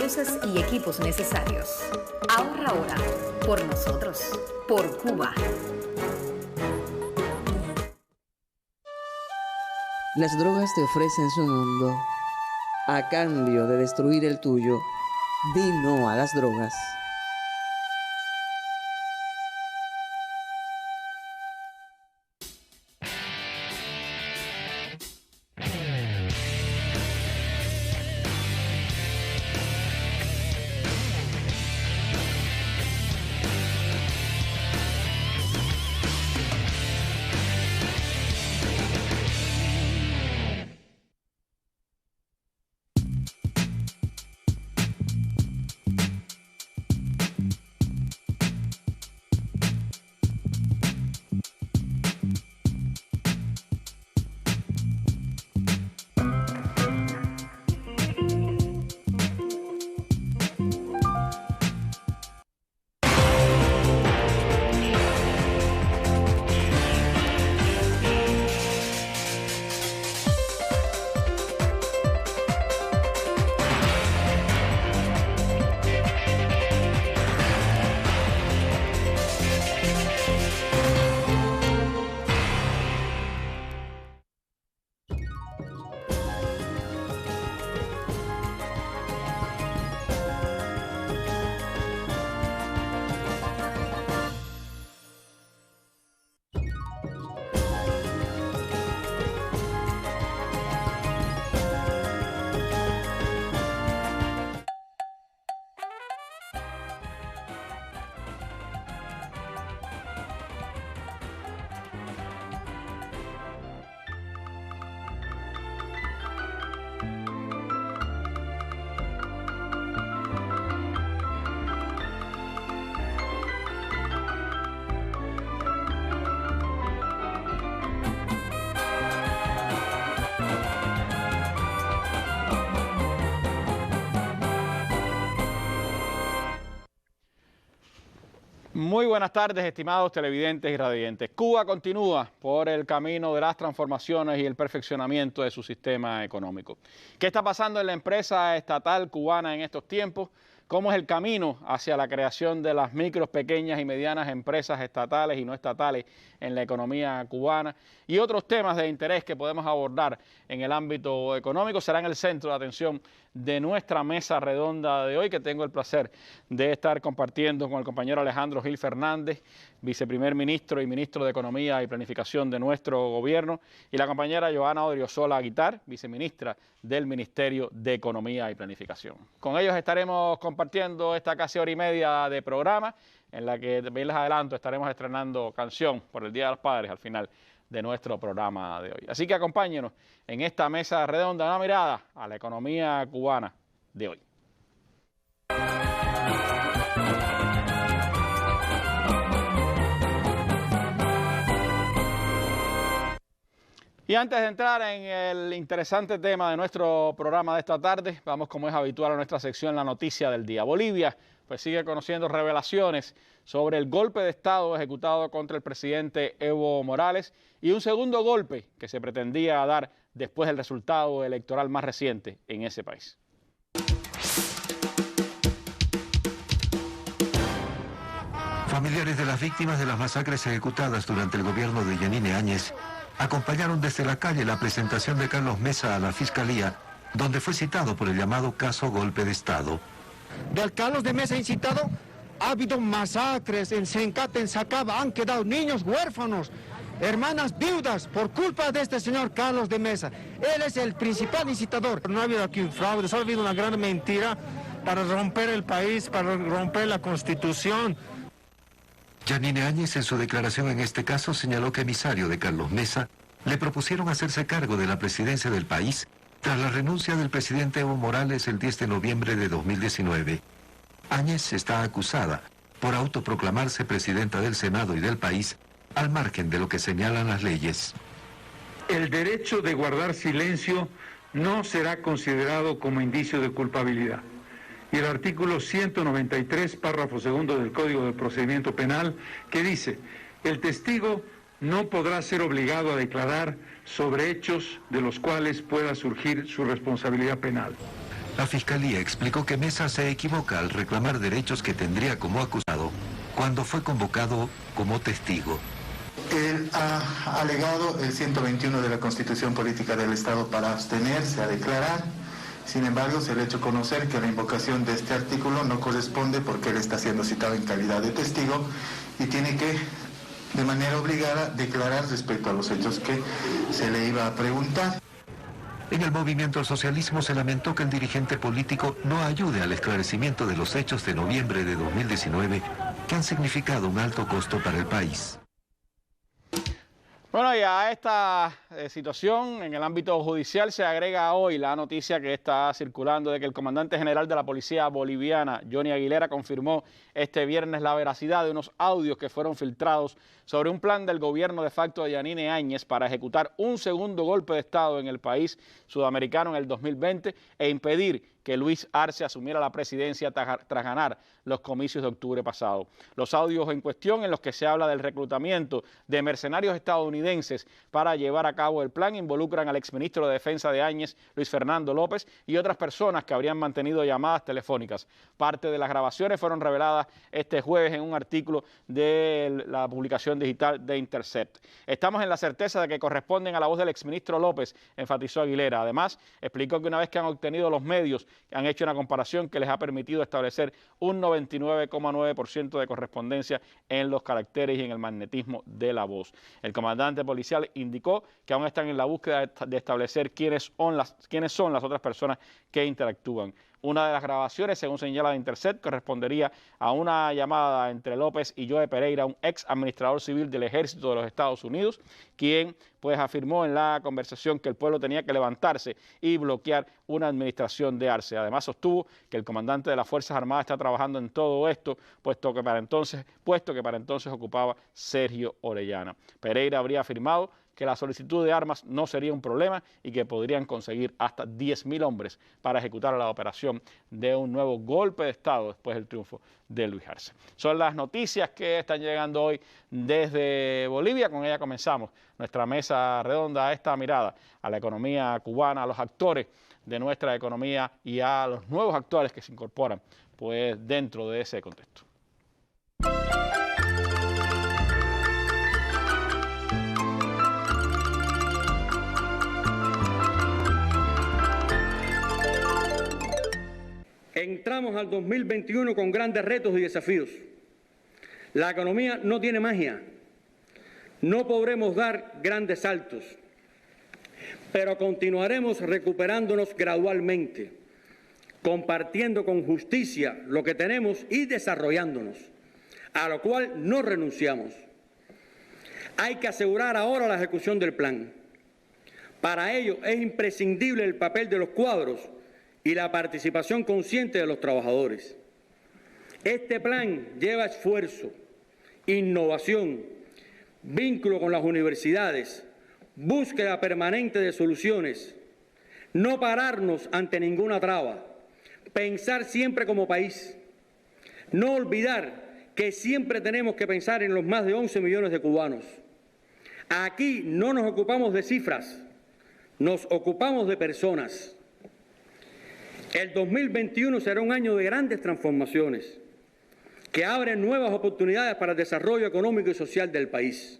luces y equipos necesarios. Ahorra ahora, por nosotros, por Cuba. Las drogas te ofrecen su mundo. A cambio de destruir el tuyo, di no a las drogas. Muy buenas tardes, estimados televidentes y radiantes. Cuba continúa por el camino de las transformaciones y el perfeccionamiento de su sistema económico. ¿Qué está pasando en la empresa estatal cubana en estos tiempos? ¿Cómo es el camino hacia la creación de las micros, pequeñas y medianas empresas estatales y no estatales en la economía cubana? Y otros temas de interés que podemos abordar en el ámbito económico serán el centro de atención de nuestra mesa redonda de hoy, que tengo el placer de estar compartiendo con el compañero Alejandro Gil Fernández, viceprimer ministro y ministro de Economía y Planificación de nuestro gobierno, y la compañera Joana Odriozola Guitart, viceministra del Ministerio de Economía y Planificación. Con ellos estaremos compartiendo esta casi hora y media de programa, en la que, bien les adelanto, estaremos estrenando canción por el Día de los Padres al final de nuestro programa de hoy. Así que acompáñenos en esta mesa redonda, una mirada a la economía cubana de hoy. Y antes de entrar en el interesante tema de nuestro programa de esta tarde, vamos, como es habitual, a nuestra sección La Noticia del Día. Bolivia pues sigue conociendo revelaciones sobre el golpe de Estado ejecutado contra el presidente Evo Morales y un segundo golpe que se pretendía dar después del resultado electoral más reciente en ese país. Familiares de las víctimas de las masacres ejecutadas durante el gobierno de Yanine Áñez acompañaron desde la calle la presentación de Carlos Mesa a la Fiscalía, donde fue citado por el llamado caso golpe de Estado. Del Carlos de Mesa incitado, ha habido masacres en Sencate, en Sacaba, han quedado niños huérfanos, hermanas viudas, por culpa de este señor Carlos de Mesa. Él es el principal incitador. No ha habido aquí un fraude, solo ha habido una gran mentira para romper el país, para romper la Constitución. Yanine Áñez, en su declaración en este caso, señaló que emisario de Carlos Mesa le propusieron hacerse cargo de la presidencia del país tras la renuncia del presidente Evo Morales el 10 de noviembre de 2019. Áñez está acusada por autoproclamarse presidenta del Senado y del país al margen de lo que señalan las leyes. El derecho de guardar silencio no será considerado como indicio de culpabilidad. Y el artículo 193, párrafo segundo del Código de Procedimiento Penal, que dice: el testigo no podrá ser obligado a declarar sobre hechos de los cuales pueda surgir su responsabilidad penal. La Fiscalía explicó que Mesa se equivoca al reclamar derechos que tendría como acusado cuando fue convocado como testigo. Él ha alegado el 121 de la Constitución Política del Estado para abstenerse a declarar. Sin embargo, se le ha hecho conocer que la invocación de este artículo no corresponde porque él está siendo citado en calidad de testigo y tiene que, de manera obligada, declarar respecto a los hechos que se le iba a preguntar. En el movimiento al socialismo se lamentó que el dirigente político no ayude al esclarecimiento de los hechos de noviembre de 2019 que han significado un alto costo para el país. Bueno, y a esta situación en el ámbito judicial se agrega hoy la noticia que está circulando de que el comandante general de la policía boliviana, Johnny Aguilera, confirmó este viernes la veracidad de unos audios que fueron filtrados sobre un plan del gobierno de facto de Yanine Áñez para ejecutar un segundo golpe de Estado en el país sudamericano en el 2020 e impedir que Luis Arce asumiera la presidencia tras ganar los comicios de octubre pasado. Los audios en cuestión, en los que se habla del reclutamiento de mercenarios estadounidenses para llevar a cabo el plan, involucran al exministro de Defensa de Áñez, Luis Fernando López, y otras personas que habrían mantenido llamadas telefónicas. Parte de las grabaciones fueron reveladas este jueves en un artículo de la publicación digital de Intercept. Estamos en la certeza de que corresponden a la voz del exministro López, enfatizó Aguilera. Además, explicó que una vez que han obtenido los medios, han hecho una comparación que les ha permitido establecer un 99,9% de correspondencia en los caracteres y en el magnetismo de la voz. El comandante policial indicó que aún están en la búsqueda de establecer quiénes son las otras personas que interactúan. Una de las grabaciones, según señala de Intercept, correspondería a una llamada entre López y Joe Pereira, un ex administrador civil del Ejército de los Estados Unidos, quien pues afirmó en la conversación que el pueblo tenía que levantarse y bloquear una administración de Arce. Además sostuvo que el comandante de las Fuerzas Armadas está trabajando en todo esto, puesto que para entonces ocupaba Sergio Orellana. Pereira habría afirmado que la solicitud de armas no sería un problema y que podrían conseguir hasta 10.000 hombres para ejecutar la operación de un nuevo golpe de Estado después del triunfo de Luis Arce. Son las noticias que están llegando hoy desde Bolivia. Con ella comenzamos nuestra mesa redonda, a esta mirada a la economía cubana, a los actores de nuestra economía y a los nuevos actores que se incorporan pues dentro de ese contexto. Entramos al 2021 con grandes retos y desafíos. La economía no tiene magia. No podremos dar grandes saltos, pero continuaremos recuperándonos gradualmente, compartiendo con justicia lo que tenemos y desarrollándonos, a lo cual no renunciamos. Hay que asegurar ahora la ejecución del plan. Para ello es imprescindible el papel de los cuadros y la participación consciente de los trabajadores. Este plan lleva esfuerzo, innovación, vínculo con las universidades, búsqueda permanente de soluciones, no pararnos ante ninguna traba, pensar siempre como país, no olvidar que siempre tenemos que pensar en los más de 11 millones de cubanos. Aquí no nos ocupamos de cifras, nos ocupamos de personas. El 2021 será un año de grandes transformaciones que abren nuevas oportunidades para el desarrollo económico y social del país.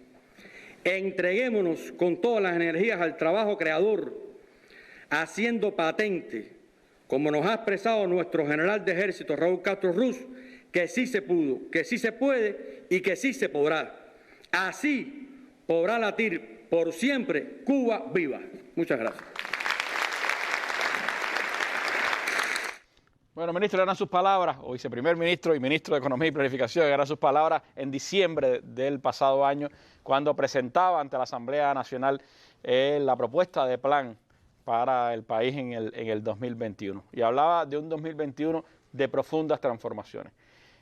Entreguémonos con todas las energías al trabajo creador, haciendo patente, como nos ha expresado nuestro general de ejército, Raúl Castro Ruz, que sí se pudo, que sí se puede y que sí se podrá. Así podrá latir por siempre Cuba viva. Muchas gracias. Bueno, ministro, eran sus palabras, o viceprimer ministro y ministro de Economía y Planificación, eran sus palabras en diciembre del pasado año, cuando presentaba ante la Asamblea Nacional la propuesta de plan para el país en el 2021. Y hablaba de un 2021 de profundas transformaciones.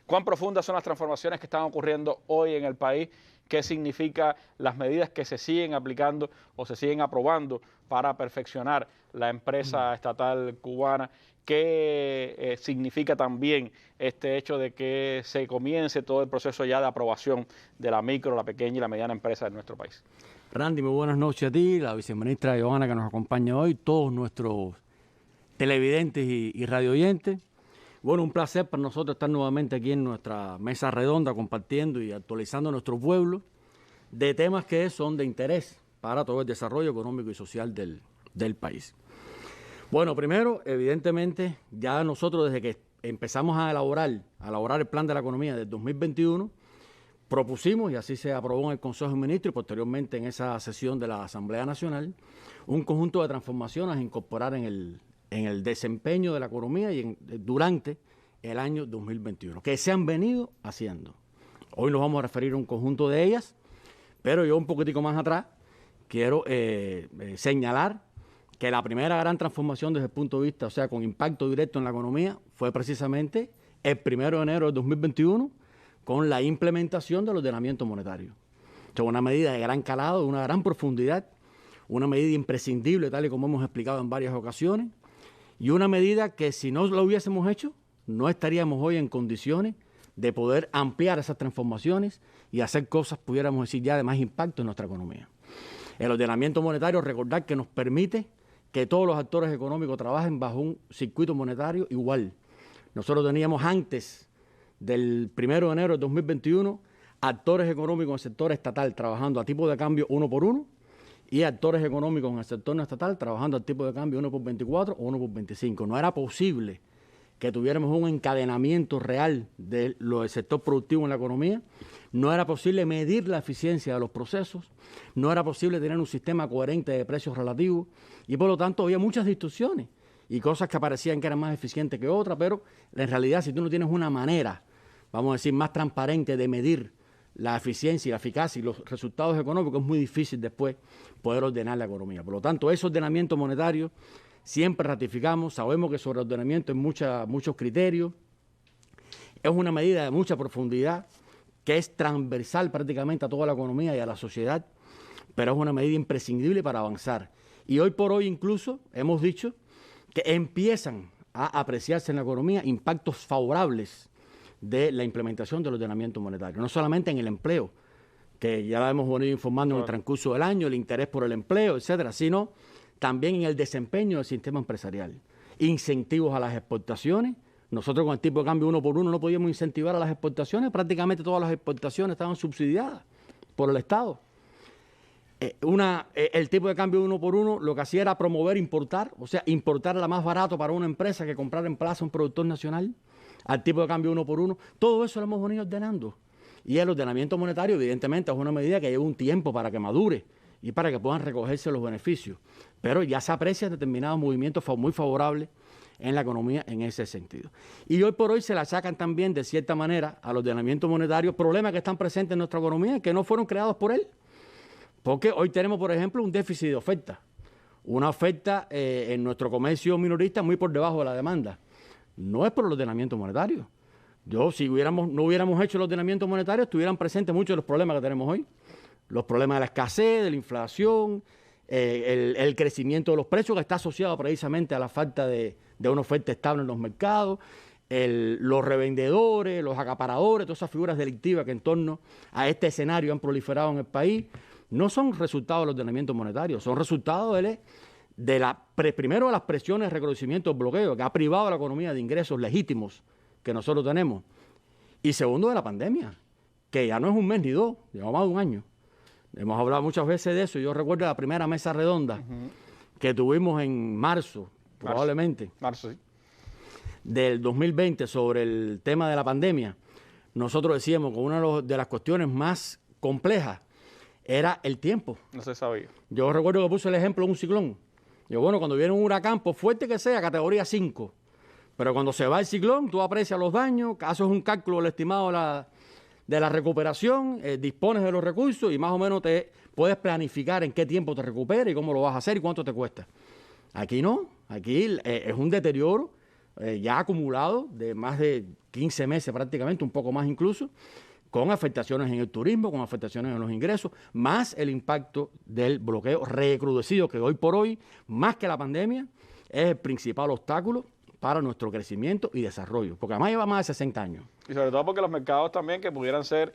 ¿Cuán profundas son las transformaciones que están ocurriendo hoy en el país? ¿Qué significan las medidas que se siguen aplicando o se siguen aprobando para perfeccionar la empresa estatal cubana? ¿Qué significa también este hecho de que se comience todo el proceso ya de aprobación de la micro, la pequeña y la mediana empresa de nuestro país? Randy, muy buenas noches a ti, la viceministra Johanna que nos acompaña hoy, todos nuestros televidentes y radioyentes. Bueno, un placer para nosotros estar nuevamente aquí en nuestra mesa redonda compartiendo y actualizando nuestro pueblo de temas que son de interés para todo el desarrollo económico y social del país. Bueno, primero, evidentemente, ya nosotros desde que empezamos a elaborar el plan de la economía del 2021, propusimos, y así se aprobó en el Consejo de Ministros y posteriormente en esa sesión de la Asamblea Nacional, un conjunto de transformaciones a incorporar en el desempeño de la economía y durante el año 2021, que se han venido haciendo. Hoy nos vamos a referir a un conjunto de ellas, pero yo un poquitico más atrás quiero señalar que la primera gran transformación desde el punto de vista, o sea, con impacto directo en la economía, fue precisamente el 1 de enero de 2021 con la implementación del ordenamiento monetario. Es una medida de gran calado, de una gran profundidad, una medida imprescindible, tal y como hemos explicado en varias ocasiones, y una medida que si no lo hubiésemos hecho, no estaríamos hoy en condiciones de poder ampliar esas transformaciones y hacer cosas, pudiéramos decir, ya de más impacto en nuestra economía. El ordenamiento monetario, recordar que nos permite que todos los actores económicos trabajen bajo un circuito monetario igual. Nosotros teníamos antes del 1 de enero de 2021 actores económicos en el sector estatal trabajando a tipo de cambio 1 por 1 y actores económicos en el sector no estatal trabajando a tipo de cambio 1 por 24 o 1 por 25. No era posible que tuviéramos un encadenamiento real del sector productivo en la economía, no era posible medir la eficiencia de los procesos, no era posible tener un sistema coherente de precios relativos y por lo tanto había muchas distorsiones y cosas que parecían que eran más eficientes que otras, pero en realidad si tú no tienes una manera, vamos a decir, más transparente de medir la eficiencia y la eficacia y los resultados económicos, es muy difícil después poder ordenar la economía. Por lo tanto, ese ordenamiento monetario siempre ratificamos, sabemos que sobre ordenamiento hay muchos criterios, es una medida de mucha profundidad, que es transversal prácticamente a toda la economía y a la sociedad, pero es una medida imprescindible para avanzar. Y hoy por hoy incluso hemos dicho que empiezan a apreciarse en la economía impactos favorables de la implementación del ordenamiento monetario, no solamente en el empleo, que ya la hemos venido informando en el transcurso del año, el interés por el empleo, etcétera, sino también en el desempeño del sistema empresarial. Incentivos a las exportaciones. Nosotros con el tipo de cambio 1 por 1 no podíamos incentivar a las exportaciones, prácticamente todas las exportaciones estaban subsidiadas por el Estado. El tipo de cambio 1 por 1 lo que hacía era promover importar, o sea, importar era más barato para una empresa que comprar en plaza un productor nacional, al tipo de cambio 1 por 1. Todo eso lo hemos venido ordenando. Y el ordenamiento monetario, evidentemente, es una medida que lleva un tiempo para que madure y para que puedan recogerse los beneficios. Pero ya se aprecian determinados movimientos muy favorables en la economía en ese sentido. Y hoy por hoy se le achacan también, de cierta manera, al ordenamiento monetario problemas que están presentes en nuestra economía y que no fueron creados por él. Porque hoy tenemos, por ejemplo, un déficit de oferta. Una oferta en nuestro comercio minorista muy por debajo de la demanda. No es por el ordenamiento monetario. Si no hubiéramos hecho el ordenamiento monetario, estuvieran presentes muchos de los problemas que tenemos hoy. Los problemas de la escasez, de la inflación, el crecimiento de los precios que está asociado precisamente a la falta de una oferta estable en los mercados, los revendedores, los acaparadores, todas esas figuras delictivas que en torno a este escenario han proliferado en el país, no son resultados del ordenamiento monetario, son resultados primero de las presiones de recrudecimiento del bloqueo, que ha privado a la economía de ingresos legítimos que nosotros tenemos, y segundo de la pandemia, que ya no es un mes ni dos, lleva más de un año. Hemos hablado muchas veces de eso. Yo recuerdo la primera mesa redonda que tuvimos en marzo, probablemente, marzo, sí, del 2020 sobre el tema de la pandemia. Nosotros decíamos que una de las cuestiones más complejas era el tiempo. No se sabía. Yo recuerdo que puse el ejemplo de un ciclón. Bueno, cuando viene un huracán, por fuerte que sea, categoría 5, pero cuando se va el ciclón, tú aprecias los daños, haces un cálculo del estimado de la recuperación, dispones de los recursos y más o menos te puedes planificar en qué tiempo te recupera y cómo lo vas a hacer y cuánto te cuesta. Aquí no, aquí es un deterioro ya acumulado de más de 15 meses prácticamente, un poco más incluso, con afectaciones en el turismo, con afectaciones en los ingresos, más el impacto del bloqueo recrudecido que hoy por hoy, más que la pandemia, es el principal obstáculo para nuestro crecimiento y desarrollo, porque además lleva más de 60 años. Y sobre todo porque los mercados también, que pudieran ser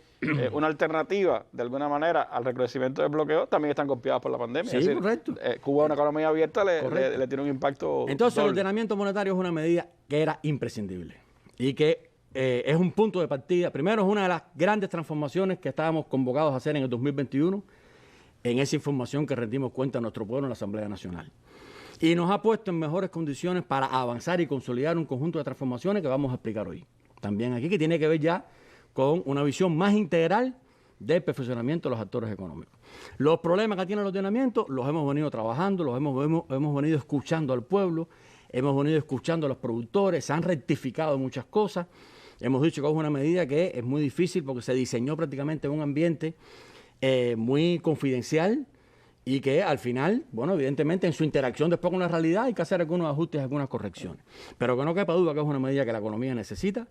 una alternativa, de alguna manera, al recrudecimiento del bloqueo, también están golpeados por la pandemia. Sí, es decir, correcto. Cuba, una economía abierta, le tiene un impacto Entonces, el doble. ordenamiento monetario es una medida que era imprescindible y que es un punto de partida. Primero, es una de las grandes transformaciones que estábamos convocados a hacer en el 2021 en esa información que rendimos cuenta a nuestro pueblo en la Asamblea Nacional. Y nos ha puesto en mejores condiciones para avanzar y consolidar un conjunto de transformaciones que vamos a explicar hoy. También aquí, que tiene que ver ya con una visión más integral del perfeccionamiento de los actores económicos. Los problemas que tiene el ordenamiento los hemos venido trabajando, los hemos venido escuchando al pueblo, hemos venido escuchando a los productores, se han rectificado muchas cosas. Hemos dicho que es una medida que es muy difícil porque se diseñó prácticamente en un ambiente muy confidencial, y que al final, bueno, evidentemente en su interacción después con la realidad hay que hacer algunos ajustes, algunas correcciones. Pero que no quepa duda que es una medida que la economía necesita,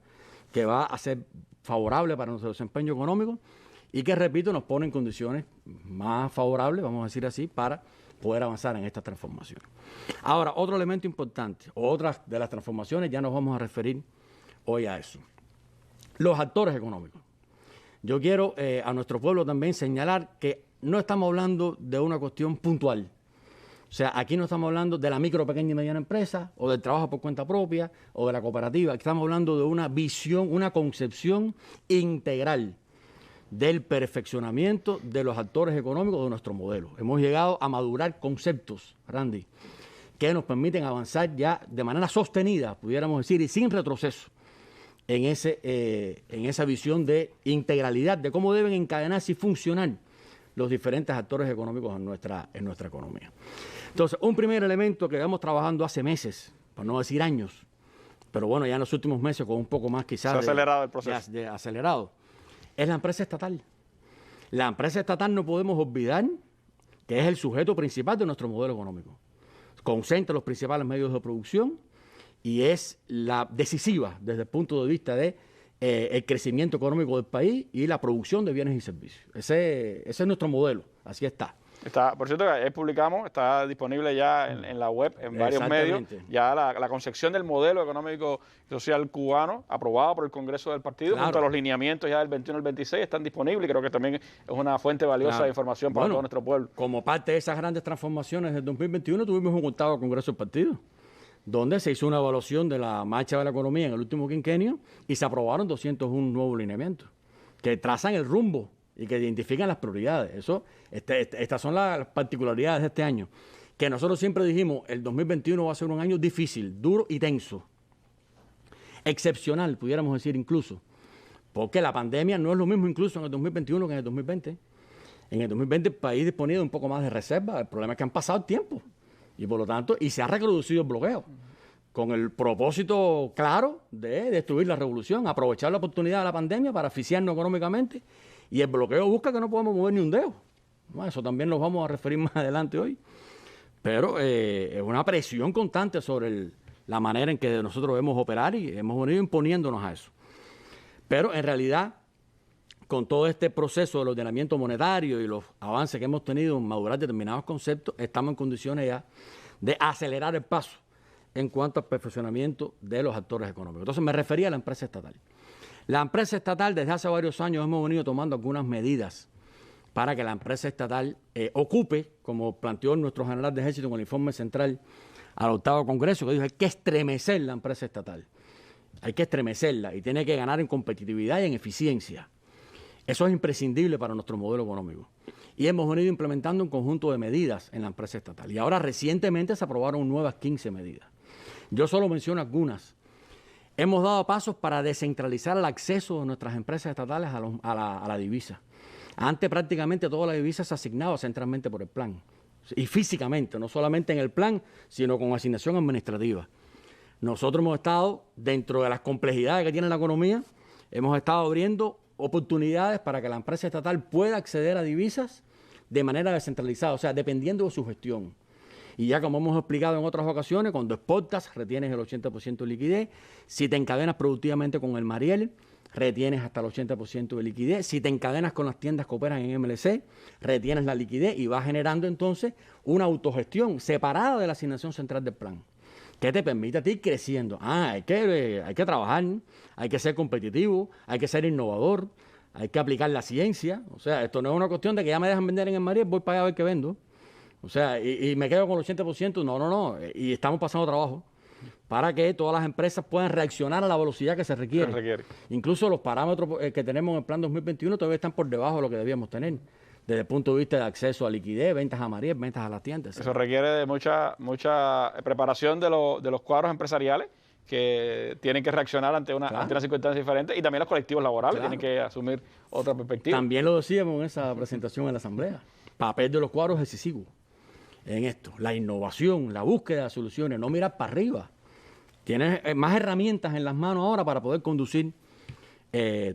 que va a ser favorable para nuestro desempeño económico y que, repito, nos pone en condiciones más favorables, vamos a decir así, para poder avanzar en esta transformación. Ahora, otro elemento importante, otras de las transformaciones, ya nos vamos a referir hoy a eso. Los actores económicos. Yo quiero a nuestro pueblo también señalar que no estamos hablando de una cuestión puntual. O sea, aquí no estamos hablando de la micro, pequeña y mediana empresa, o del trabajo por cuenta propia, o de la cooperativa. Aquí estamos hablando de una visión, una concepción integral del perfeccionamiento de los actores económicos de nuestro modelo. Hemos llegado a madurar conceptos, Randy, que nos permiten avanzar ya de manera sostenida, pudiéramos decir, y sin retroceso, en esa visión de integralidad, de cómo deben encadenarse y funcionar los diferentes actores económicos en nuestra economía. Entonces, un primer elemento que vamos trabajando hace meses, por no decir años, pero bueno, ya en los últimos meses con un poco más quizás Se ha acelerado el proceso. Acelerado, es la empresa estatal. La empresa estatal no podemos olvidar que es el sujeto principal de nuestro modelo económico. Concentra los principales medios de producción y es la decisiva desde el punto de vista de el crecimiento económico del país y la producción de bienes y servicios. Ese es nuestro modelo, así está. Por cierto, publicamos, está disponible ya en la web, en varios medios, ya la concepción del modelo económico y social cubano, aprobado por el Congreso del Partido, junto a los lineamientos ya del 21 al 26, están disponibles, creo que también es una fuente valiosa de información para todo nuestro pueblo. Como parte de esas grandes transformaciones del 2021, tuvimos un octavo Congreso del Partido, donde se hizo una evaluación de la marcha de la economía en el último quinquenio y se aprobaron 201 nuevos lineamientos que trazan el rumbo y que identifican las prioridades. Estas son las particularidades de este año, que nosotros siempre dijimos, el 2021 va a ser un año difícil, duro y tenso, excepcional, pudiéramos decir incluso, porque la pandemia no es lo mismo incluso en el 2021 que en el 2020. En el 2020 el país disponía de un poco más de reserva, el problema es que han pasado el tiempo. Y por lo tanto, y se ha reproducido el bloqueo, con el propósito claro de destruir la revolución, aprovechar la oportunidad de la pandemia para asfixiarnos económicamente, y el bloqueo busca que no podamos mover ni un dedo. Bueno, eso también nos vamos a referir más adelante hoy. Pero es una presión constante sobre la manera en que nosotros debemos operar y hemos venido imponiéndonos a eso. Pero en realidad, con todo este proceso del ordenamiento monetario y los avances que hemos tenido en madurar determinados conceptos, estamos en condiciones ya de acelerar el paso en cuanto al perfeccionamiento de los actores económicos. Entonces me refería a la empresa estatal. La empresa estatal, desde hace varios años hemos venido tomando algunas medidas para que la empresa estatal ocupe, como planteó nuestro general de ejército con el informe central al octavo Congreso, que dijo que hay que estremecer la empresa estatal. Hay que estremecerla y tiene que ganar en competitividad y en eficiencia. Eso es imprescindible para nuestro modelo económico. Y hemos venido implementando un conjunto de medidas en la empresa estatal. Y ahora recientemente se aprobaron nuevas 15 medidas. Yo solo menciono algunas. Hemos dado pasos para descentralizar el acceso de nuestras empresas estatales a la divisa. Antes prácticamente toda la divisa se asignaba centralmente por el plan. Y físicamente, no solamente en el plan, sino con asignación administrativa. Nosotros hemos estado, dentro de las complejidades que tiene la economía, hemos estado abriendo oportunidades para que la empresa estatal pueda acceder a divisas de manera descentralizada, o sea, dependiendo de su gestión. Y ya como hemos explicado en otras ocasiones, cuando exportas, retienes el 80% de liquidez. Si te encadenas productivamente con el Mariel, retienes hasta el 80% de liquidez. Si te encadenas con las tiendas que operan en MLC, retienes la liquidez y vas generando entonces una autogestión separada de la asignación central del plan, que te permite a ti ir creciendo. Hay que trabajar, hay que ser competitivo, hay que ser innovador, hay que aplicar la ciencia. O sea, esto no es una cuestión de que ya me dejan vender en el Mariel, voy para allá a ver qué vendo. O sea, y me quedo con el 80%. No. Y estamos pasando trabajo para que todas las empresas puedan reaccionar a la velocidad que se requiere. Incluso los parámetros que tenemos en el plan 2021 todavía están por debajo de lo que debíamos tener, desde el punto de vista de acceso a liquidez, ventas a Mariel, ventas a las tiendas. Eso requiere de mucha preparación de los cuadros empresariales que tienen que reaccionar ante una circunstancia diferente, y también los colectivos laborales tienen que asumir otra perspectiva. También lo decíamos en esa presentación en la Asamblea. Papel de los cuadros es decisivo en esto. La innovación, la búsqueda de soluciones, no mirar para arriba. Tienes más herramientas en las manos ahora para poder conducir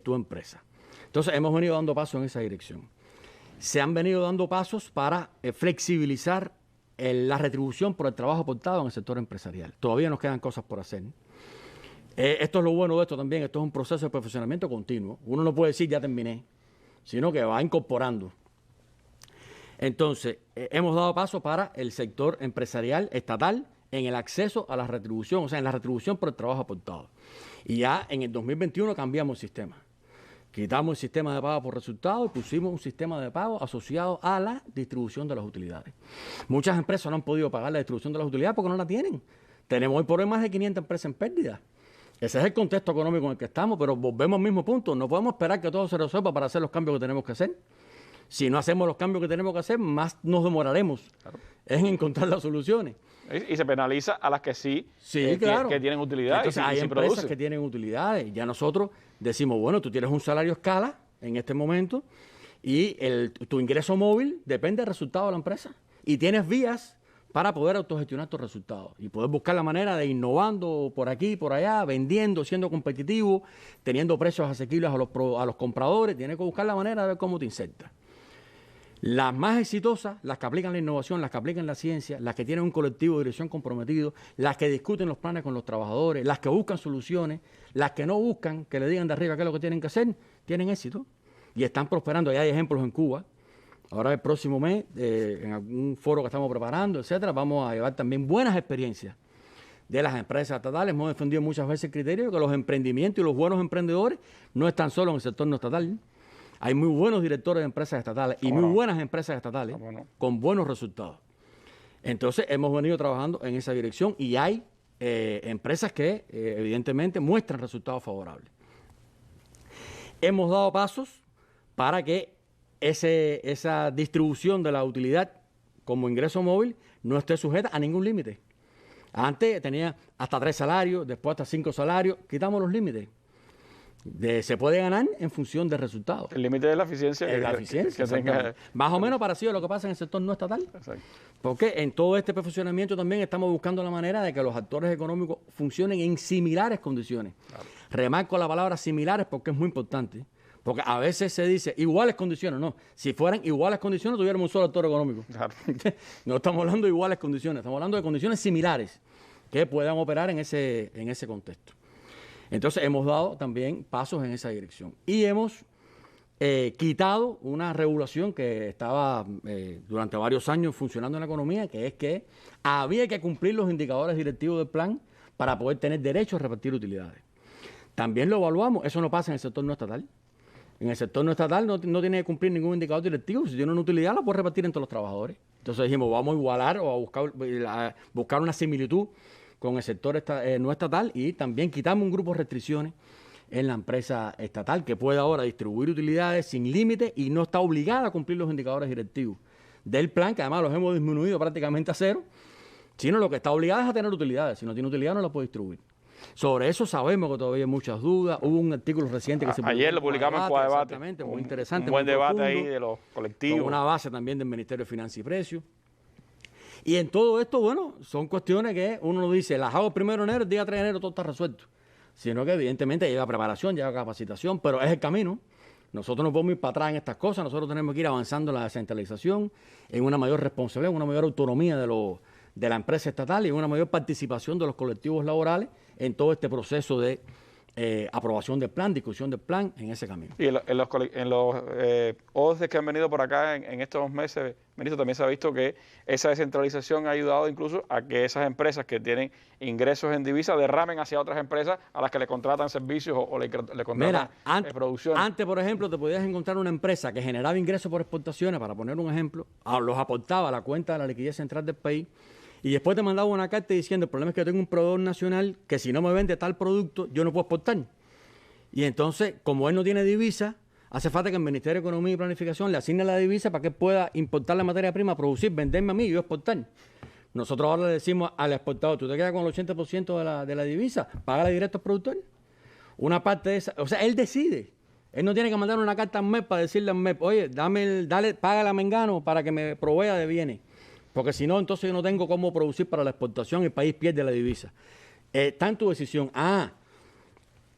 tu empresa. Entonces, hemos venido dando pasos en esa dirección. Se han venido dando pasos para flexibilizar la retribución por el trabajo aportado en el sector empresarial. Todavía nos quedan cosas por hacer. Esto es lo bueno de esto también. Esto es un proceso de perfeccionamiento continuo. Uno no puede decir ya terminé, sino que va incorporando. Entonces, hemos dado paso para el sector empresarial estatal en el acceso a la retribución, o sea, en la retribución por el trabajo aportado. Y ya en el 2021 cambiamos el sistema. Quitamos el sistema de pago por resultado y pusimos un sistema de pago asociado a la distribución de las utilidades. Muchas empresas no han podido pagar la distribución de las utilidades porque no la tienen. Tenemos hoy por hoy más de 500 empresas en pérdida. Ese es el contexto económico en el que estamos, pero volvemos al mismo punto. No podemos esperar que todo se resuelva para hacer los cambios que tenemos que hacer. Si no hacemos los cambios que tenemos que hacer, más nos demoraremos en encontrar las soluciones. Y se penaliza a las que claro. que tienen utilidades. Entonces, hay empresas que tienen utilidades. Ya nosotros decimos, bueno, tú tienes un salario escala en este momento y tu ingreso móvil depende del resultado de la empresa. Y tienes vías para poder autogestionar tus resultados y poder buscar la manera de innovando por aquí, por allá, vendiendo, siendo competitivo, teniendo precios asequibles a los compradores. Tienes que buscar la manera de ver cómo te insertas. Las más exitosas, las que aplican la innovación, las que aplican la ciencia, las que tienen un colectivo de dirección comprometido, las que discuten los planes con los trabajadores, las que buscan soluciones, las que no buscan que le digan de arriba qué es lo que tienen que hacer, tienen éxito y están prosperando. Ya hay ejemplos en Cuba. Ahora el próximo mes, en algún foro que estamos preparando, etcétera, vamos a llevar también buenas experiencias de las empresas estatales. Hemos defendido muchas veces el criterio de que los emprendimientos y los buenos emprendedores no están solo en el sector no estatal. Hay muy buenos directores de empresas estatales y muy buenas empresas estatales con buenos resultados. Entonces, hemos venido trabajando en esa dirección y hay empresas que evidentemente muestran resultados favorables. Hemos dado pasos para que esa distribución de la utilidad como ingreso móvil no esté sujeta a ningún límite. Antes tenía hasta 3 salarios, después hasta 5 salarios. Quitamos los límites. Se puede ganar en función de resultados. El límite de la eficiencia. Más o menos parecido a lo que pasa en el sector no estatal. Exacto. Porque en todo este perfeccionamiento también estamos buscando la manera de que los actores económicos funcionen en similares condiciones. Claro. Remarco la palabra similares porque es muy importante. Porque a veces se dice iguales condiciones. No, si fueran iguales condiciones tuviéramos un solo actor económico. Claro. No estamos hablando de iguales condiciones, estamos hablando de condiciones similares que puedan operar en ese contexto. Entonces, hemos dado también pasos en esa dirección. Y hemos quitado una regulación que estaba durante varios años funcionando en la economía, que es que había que cumplir los indicadores directivos del plan para poder tener derecho a repartir utilidades. También lo evaluamos. Eso no pasa en el sector no estatal. En el sector no estatal no tiene que cumplir ningún indicador directivo. Si tiene una utilidad, la puede repartir entre los trabajadores. Entonces dijimos, vamos a igualar o a buscar una similitud con el sector no estatal y también quitamos un grupo de restricciones en la empresa estatal que puede ahora distribuir utilidades sin límite y no está obligada a cumplir los indicadores directivos del plan, que además los hemos disminuido prácticamente a cero, sino lo que está obligada es a tener utilidades. Si no tiene utilidad no la puede distribuir. Sobre eso sabemos que todavía hay muchas dudas. Hubo un artículo reciente que se publicó. Ayer lo publicamos en Cuadebate. Exactamente, muy interesante. Un buen debate ahí de los colectivos. Con una base también del Ministerio de Finanzas y Precios. Y en todo esto, bueno, son cuestiones que uno no dice, las hago el 1 de enero, el día 3 de enero todo está resuelto. Sino que evidentemente lleva preparación, lleva capacitación, pero es el camino. Nosotros no podemos ir para atrás en estas cosas, nosotros tenemos que ir avanzando en la descentralización, en una mayor responsabilidad, en una mayor autonomía de la empresa estatal y en una mayor participación de los colectivos laborales en todo este proceso de aprobación del plan, discusión del plan, en ese camino. Y en los OCDE que han venido por acá en estos meses, ministro, también se ha visto que esa descentralización ha ayudado incluso a que esas empresas que tienen ingresos en divisa derramen hacia otras empresas a las que le contratan servicios o le contratan producción. Antes, por ejemplo, te podías encontrar una empresa que generaba ingresos por exportaciones, para poner un ejemplo, los aportaba a la cuenta de la liquidez central del país, y después te mandaba una carta diciendo: el problema es que yo tengo un proveedor nacional que si no me vende tal producto, yo no puedo exportar. Y entonces, como él no tiene divisa, hace falta que el Ministerio de Economía y Planificación le asigne la divisa para que pueda importar la materia prima, producir, venderme a mí y yo exportar. Nosotros ahora le decimos al exportador: tú te quedas con el 80% de la divisa, págala directo al productor. Una parte de esa, o sea, él decide. Él no tiene que mandar una carta al MEP para decirle al MEP: oye, págale a Mengano para que me provea de bienes. Porque si no, entonces yo no tengo cómo producir para la exportación y el país pierde la divisa. Está en tu decisión.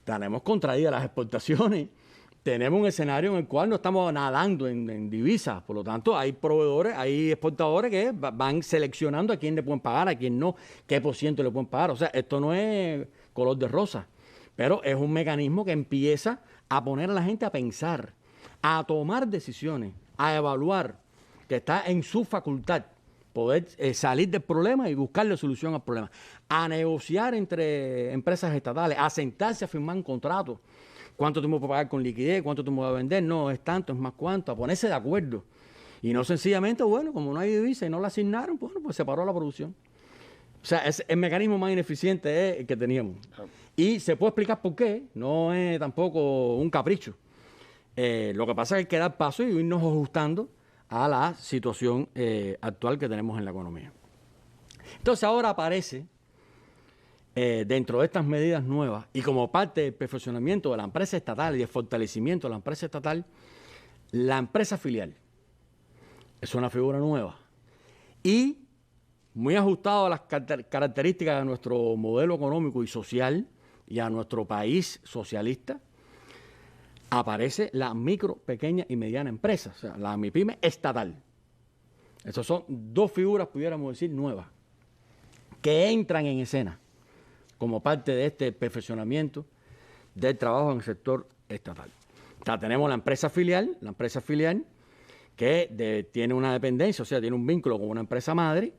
Tenemos contraídas las exportaciones. Tenemos un escenario en el cual no estamos nadando en divisas. Por lo tanto, hay proveedores, hay exportadores que van seleccionando a quién le pueden pagar, a quién no, qué por ciento le pueden pagar. O sea, esto no es color de rosa, pero es un mecanismo que empieza a poner a la gente a pensar, a tomar decisiones, a evaluar, que está en su facultad poder salir del problema y buscarle solución al problema, a negociar entre empresas estatales, a sentarse a firmar un contrato. ¿Cuánto tú me puedes pagar con liquidez? ¿Cuánto tú me vas a vender? No, es tanto, es más cuánto. A ponerse de acuerdo. Y no sencillamente, bueno, como no hay divisa y no la asignaron, bueno, pues se paró la producción. O sea, es el mecanismo más ineficiente el que teníamos. Y se puede explicar por qué. No es tampoco un capricho. Lo que pasa es que hay que dar paso y irnos ajustando a la situación actual que tenemos en la economía. Entonces ahora aparece, dentro de estas medidas nuevas y como parte del perfeccionamiento de la empresa estatal y del fortalecimiento de la empresa estatal, la empresa filial. Es una figura nueva y muy ajustado a las características de nuestro modelo económico y social y a nuestro país socialista. Aparece la micro, pequeña y mediana empresa, o sea, la MIPYME estatal. Esas son dos figuras, pudiéramos decir, nuevas, que entran en escena como parte de este perfeccionamiento del trabajo en el sector estatal. O sea, tenemos la empresa filial que tiene una dependencia, o sea, tiene un vínculo con una empresa madre.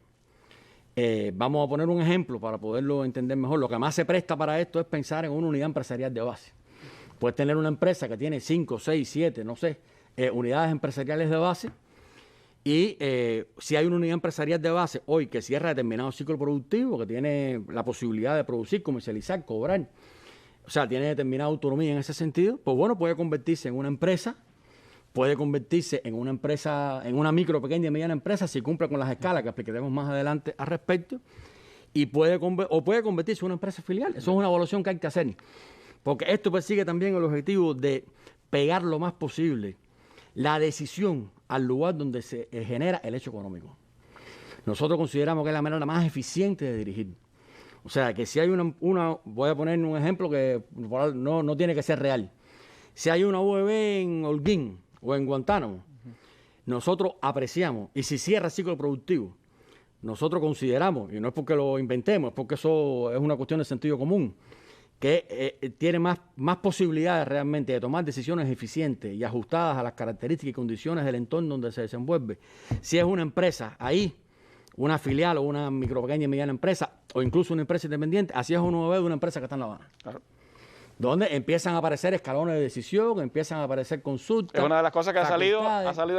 Vamos a poner un ejemplo para poderlo entender mejor. Lo que más se presta para esto es pensar en una unidad empresarial de base. Puedes tener una empresa que tiene 5, 6, 7, no sé, unidades empresariales de base y si hay una unidad empresarial de base hoy que cierra determinado ciclo productivo, que tiene la posibilidad de producir, comercializar, cobrar, o sea, tiene determinada autonomía en ese sentido, pues bueno, puede convertirse en una empresa, puede convertirse en una empresa, en una micro, pequeña y mediana empresa si cumple con las escalas que explicaremos más adelante al respecto, y puede convertirse en una empresa filial. Eso es una evaluación que hay que hacer. Porque esto persigue también el objetivo de pegar lo más posible la decisión al lugar donde se genera el hecho económico. Nosotros consideramos que es la manera más eficiente de dirigir. O sea, que si hay voy a poner un ejemplo que no tiene que ser real. Si hay una UEB en Holguín o en Guantánamo, nosotros apreciamos, y si cierra el ciclo productivo, nosotros consideramos, y no es porque lo inventemos, es porque eso es una cuestión de sentido común, que tiene más posibilidades realmente de tomar decisiones eficientes y ajustadas a las características y condiciones del entorno donde se desenvuelve. Si es una empresa ahí, una filial o una micro, pequeña y mediana empresa, o incluso una empresa independiente, así es uno ve de una empresa que está en La Habana. Claro. Donde empiezan a aparecer escalones de decisión, empiezan a aparecer consultas. Es una de las cosas que ha salido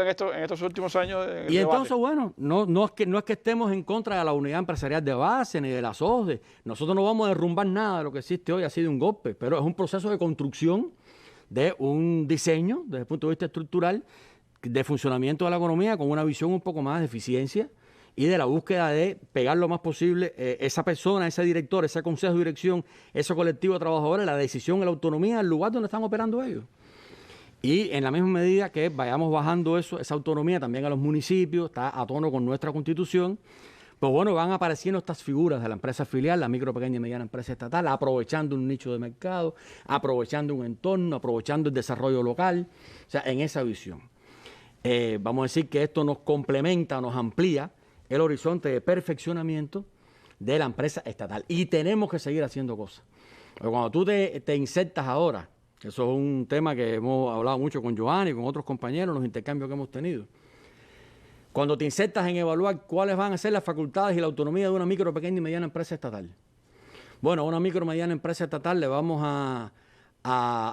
en estos últimos años. Y entonces, bueno, no es que estemos en contra de la unidad empresarial de base ni de las OSDE. Nosotros no vamos a derrumbar nada de lo que existe hoy, así de un golpe, pero es un proceso de construcción de un diseño, desde el punto de vista estructural, de funcionamiento de la economía con una visión un poco más de eficiencia y de la búsqueda de pegar lo más posible esa persona, ese director, ese consejo de dirección, ese colectivo de trabajadores, la decisión y la autonomía al lugar donde están operando ellos. Y en la misma medida que vayamos bajando esa autonomía también a los municipios, está a tono con nuestra Constitución, pues bueno, van apareciendo estas figuras de la empresa filial, la micro, pequeña y mediana empresa estatal, aprovechando un nicho de mercado, aprovechando un entorno, aprovechando el desarrollo local, o sea, en esa visión. Vamos a decir que esto nos complementa, nos amplía el horizonte de perfeccionamiento de la empresa estatal. Y tenemos que seguir haciendo cosas. Pero cuando tú te insertas ahora, eso es un tema que hemos hablado mucho con Giovanni y con otros compañeros, los intercambios que hemos tenido. Cuando te insertas en evaluar cuáles van a ser las facultades y la autonomía de una micro, pequeña y mediana empresa estatal. Bueno, a una micro, mediana empresa estatal le vamos a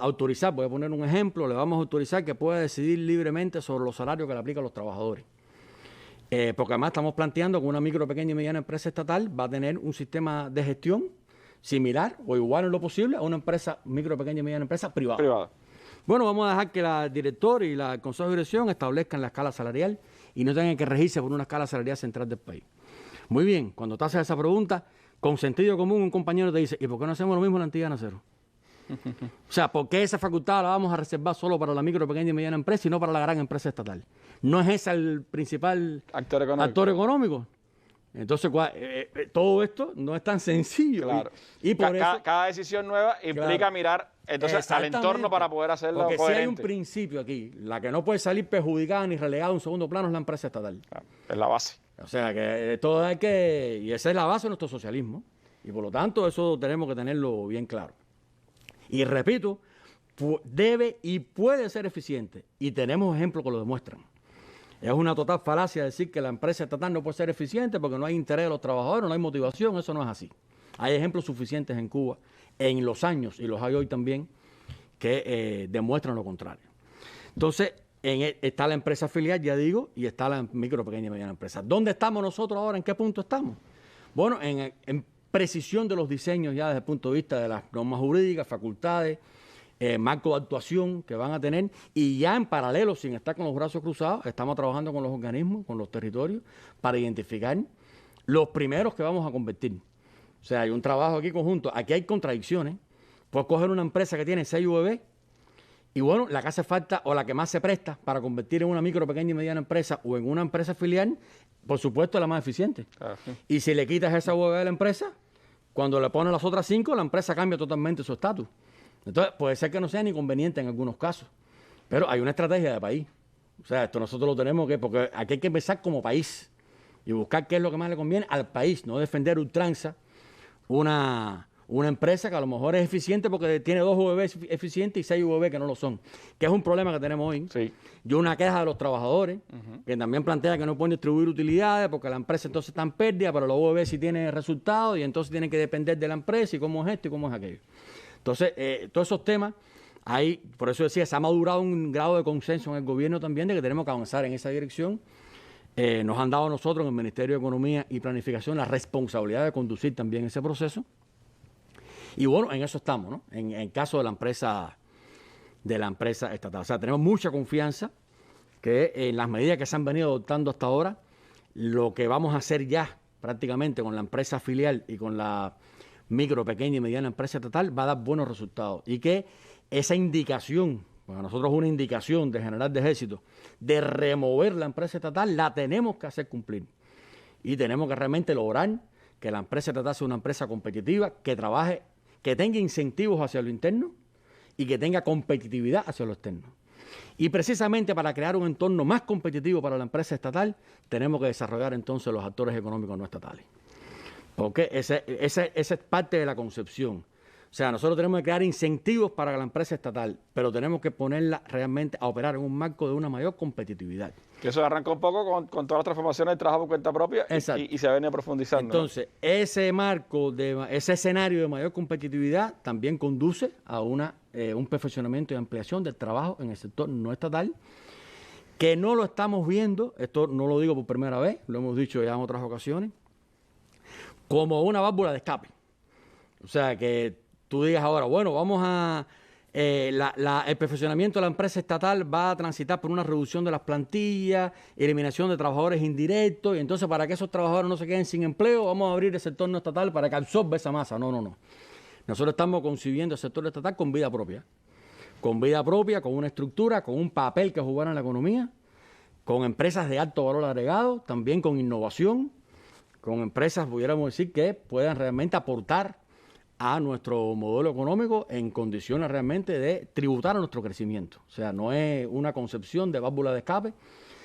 autorizar, voy a poner un ejemplo, le vamos a autorizar que pueda decidir libremente sobre los salarios que le aplican a los trabajadores. Porque además estamos planteando que una micro, pequeña y mediana empresa estatal va a tener un sistema de gestión similar o igual en lo posible a una empresa, micro, pequeña y mediana empresa privada. Bueno, vamos a dejar que la directora y el consejo de dirección establezcan la escala salarial y no tengan que regirse por una escala salarial central del país. Muy bien, cuando te haces esa pregunta, con sentido común un compañero te dice, ¿y por qué no hacemos lo mismo en la entidad de Nacero? O sea, ¿por qué esa facultad la vamos a reservar solo para la micro, pequeña y mediana empresa y no para la gran empresa estatal? ¿No es ese el principal actor económico? Entonces, todo esto no es tan sencillo. Claro. Y por eso, cada decisión nueva implica mirar entonces al entorno para poder hacerlo porque coherente. si hay un principio aquí, la que no puede salir perjudicada ni relegada a un segundo plano es la empresa estatal. Claro, es la base. O sea, que todo hay que... Y esa es la base de nuestro socialismo. Y por lo tanto, eso tenemos que tenerlo bien claro. Y repito, debe y puede ser eficiente. Y tenemos ejemplos que lo demuestran. Es una total falacia decir que la empresa estatal no puede ser eficiente porque no hay interés de los trabajadores, no hay motivación. Eso no es así. Hay ejemplos suficientes en Cuba, en los años, y los hay hoy también, que demuestran lo contrario. Entonces, está la empresa filial, ya digo, y está la micro, pequeña y mediana empresa. ¿Dónde estamos nosotros ahora? ¿En qué punto estamos? Bueno, en precisión de los diseños ya desde el punto de vista de las normas jurídicas, facultades, marco de actuación que van a tener, y ya en paralelo, sin estar con los brazos cruzados, estamos trabajando con los organismos, con los territorios, para identificar los primeros que vamos a convertir. O sea, hay un trabajo aquí conjunto. Aquí hay contradicciones. Puedes coger una empresa que tiene 6 UVB y bueno, la que hace falta o la que más se presta para convertir en una micro, pequeña y mediana empresa o en una empresa filial, por supuesto es la más eficiente. Claro. Y si le quitas esa UVB a la empresa, cuando le pones las otras 5, la empresa cambia totalmente su estatus. Entonces, puede ser que no sea ni conveniente en algunos casos, pero hay una estrategia de país. O sea, esto nosotros lo tenemos que, porque aquí hay que pensar como país y buscar qué es lo que más le conviene al país, no defender ultranza una empresa que a lo mejor es eficiente porque tiene 2 UVB eficientes y 6 UVB que no lo son, que es un problema que tenemos hoy. Sí. Y una queja de los trabajadores, que también plantea que no pueden distribuir utilidades porque la empresa entonces está en pérdida, pero los UVB sí tienen resultados y entonces tienen que depender de la empresa y cómo es esto y cómo es aquello. Entonces, todos esos temas, por eso decía, se ha madurado un grado de consenso en el gobierno también de que tenemos que avanzar en esa dirección. Nos han dado a nosotros en el Ministerio de Economía y Planificación la responsabilidad de conducir también ese proceso. Y bueno, en eso estamos, ¿no? En el caso de la empresa estatal. O sea, tenemos mucha confianza que en las medidas que se han venido adoptando hasta ahora, lo que vamos a hacer ya prácticamente con la empresa filial y con la micro, pequeña y mediana empresa estatal va a dar buenos resultados. Y que esa indicación, para nosotros es una indicación de general de ejército, de remover la empresa estatal, la tenemos que hacer cumplir. Y tenemos que realmente lograr que la empresa estatal sea una empresa competitiva, que trabaje, que tenga incentivos hacia lo interno y que tenga competitividad hacia lo externo. Y precisamente para crear un entorno más competitivo para la empresa estatal, tenemos que desarrollar entonces los actores económicos no estatales. Porque esa es parte de la concepción. O sea, nosotros tenemos que crear incentivos para la empresa estatal, pero tenemos que ponerla realmente a operar en un marco de una mayor competitividad. Que eso arrancó un poco con todas las transformaciones del trabajo por cuenta propia y se ha venido profundizando. Entonces, ¿no? Ese marco, ese escenario de mayor competitividad también conduce a un perfeccionamiento y ampliación del trabajo en el sector no estatal, que no lo estamos viendo, esto no lo digo por primera vez, lo hemos dicho ya en otras ocasiones, como una válvula de escape. O sea, que tú digas ahora, bueno, vamos a... el perfeccionamiento de la empresa estatal va a transitar por una reducción de las plantillas, eliminación de trabajadores indirectos, y entonces para que esos trabajadores no se queden sin empleo, vamos a abrir el sector no estatal para que absorba esa masa. No, no, no. Nosotros estamos concibiendo el sector estatal con vida propia, con una estructura, con un papel que jugar en la economía, con empresas de alto valor agregado, también con innovación, con empresas, pudiéramos decir, que puedan realmente aportar a nuestro modelo económico en condiciones realmente de tributar a nuestro crecimiento. O sea, no es una concepción de válvula de escape,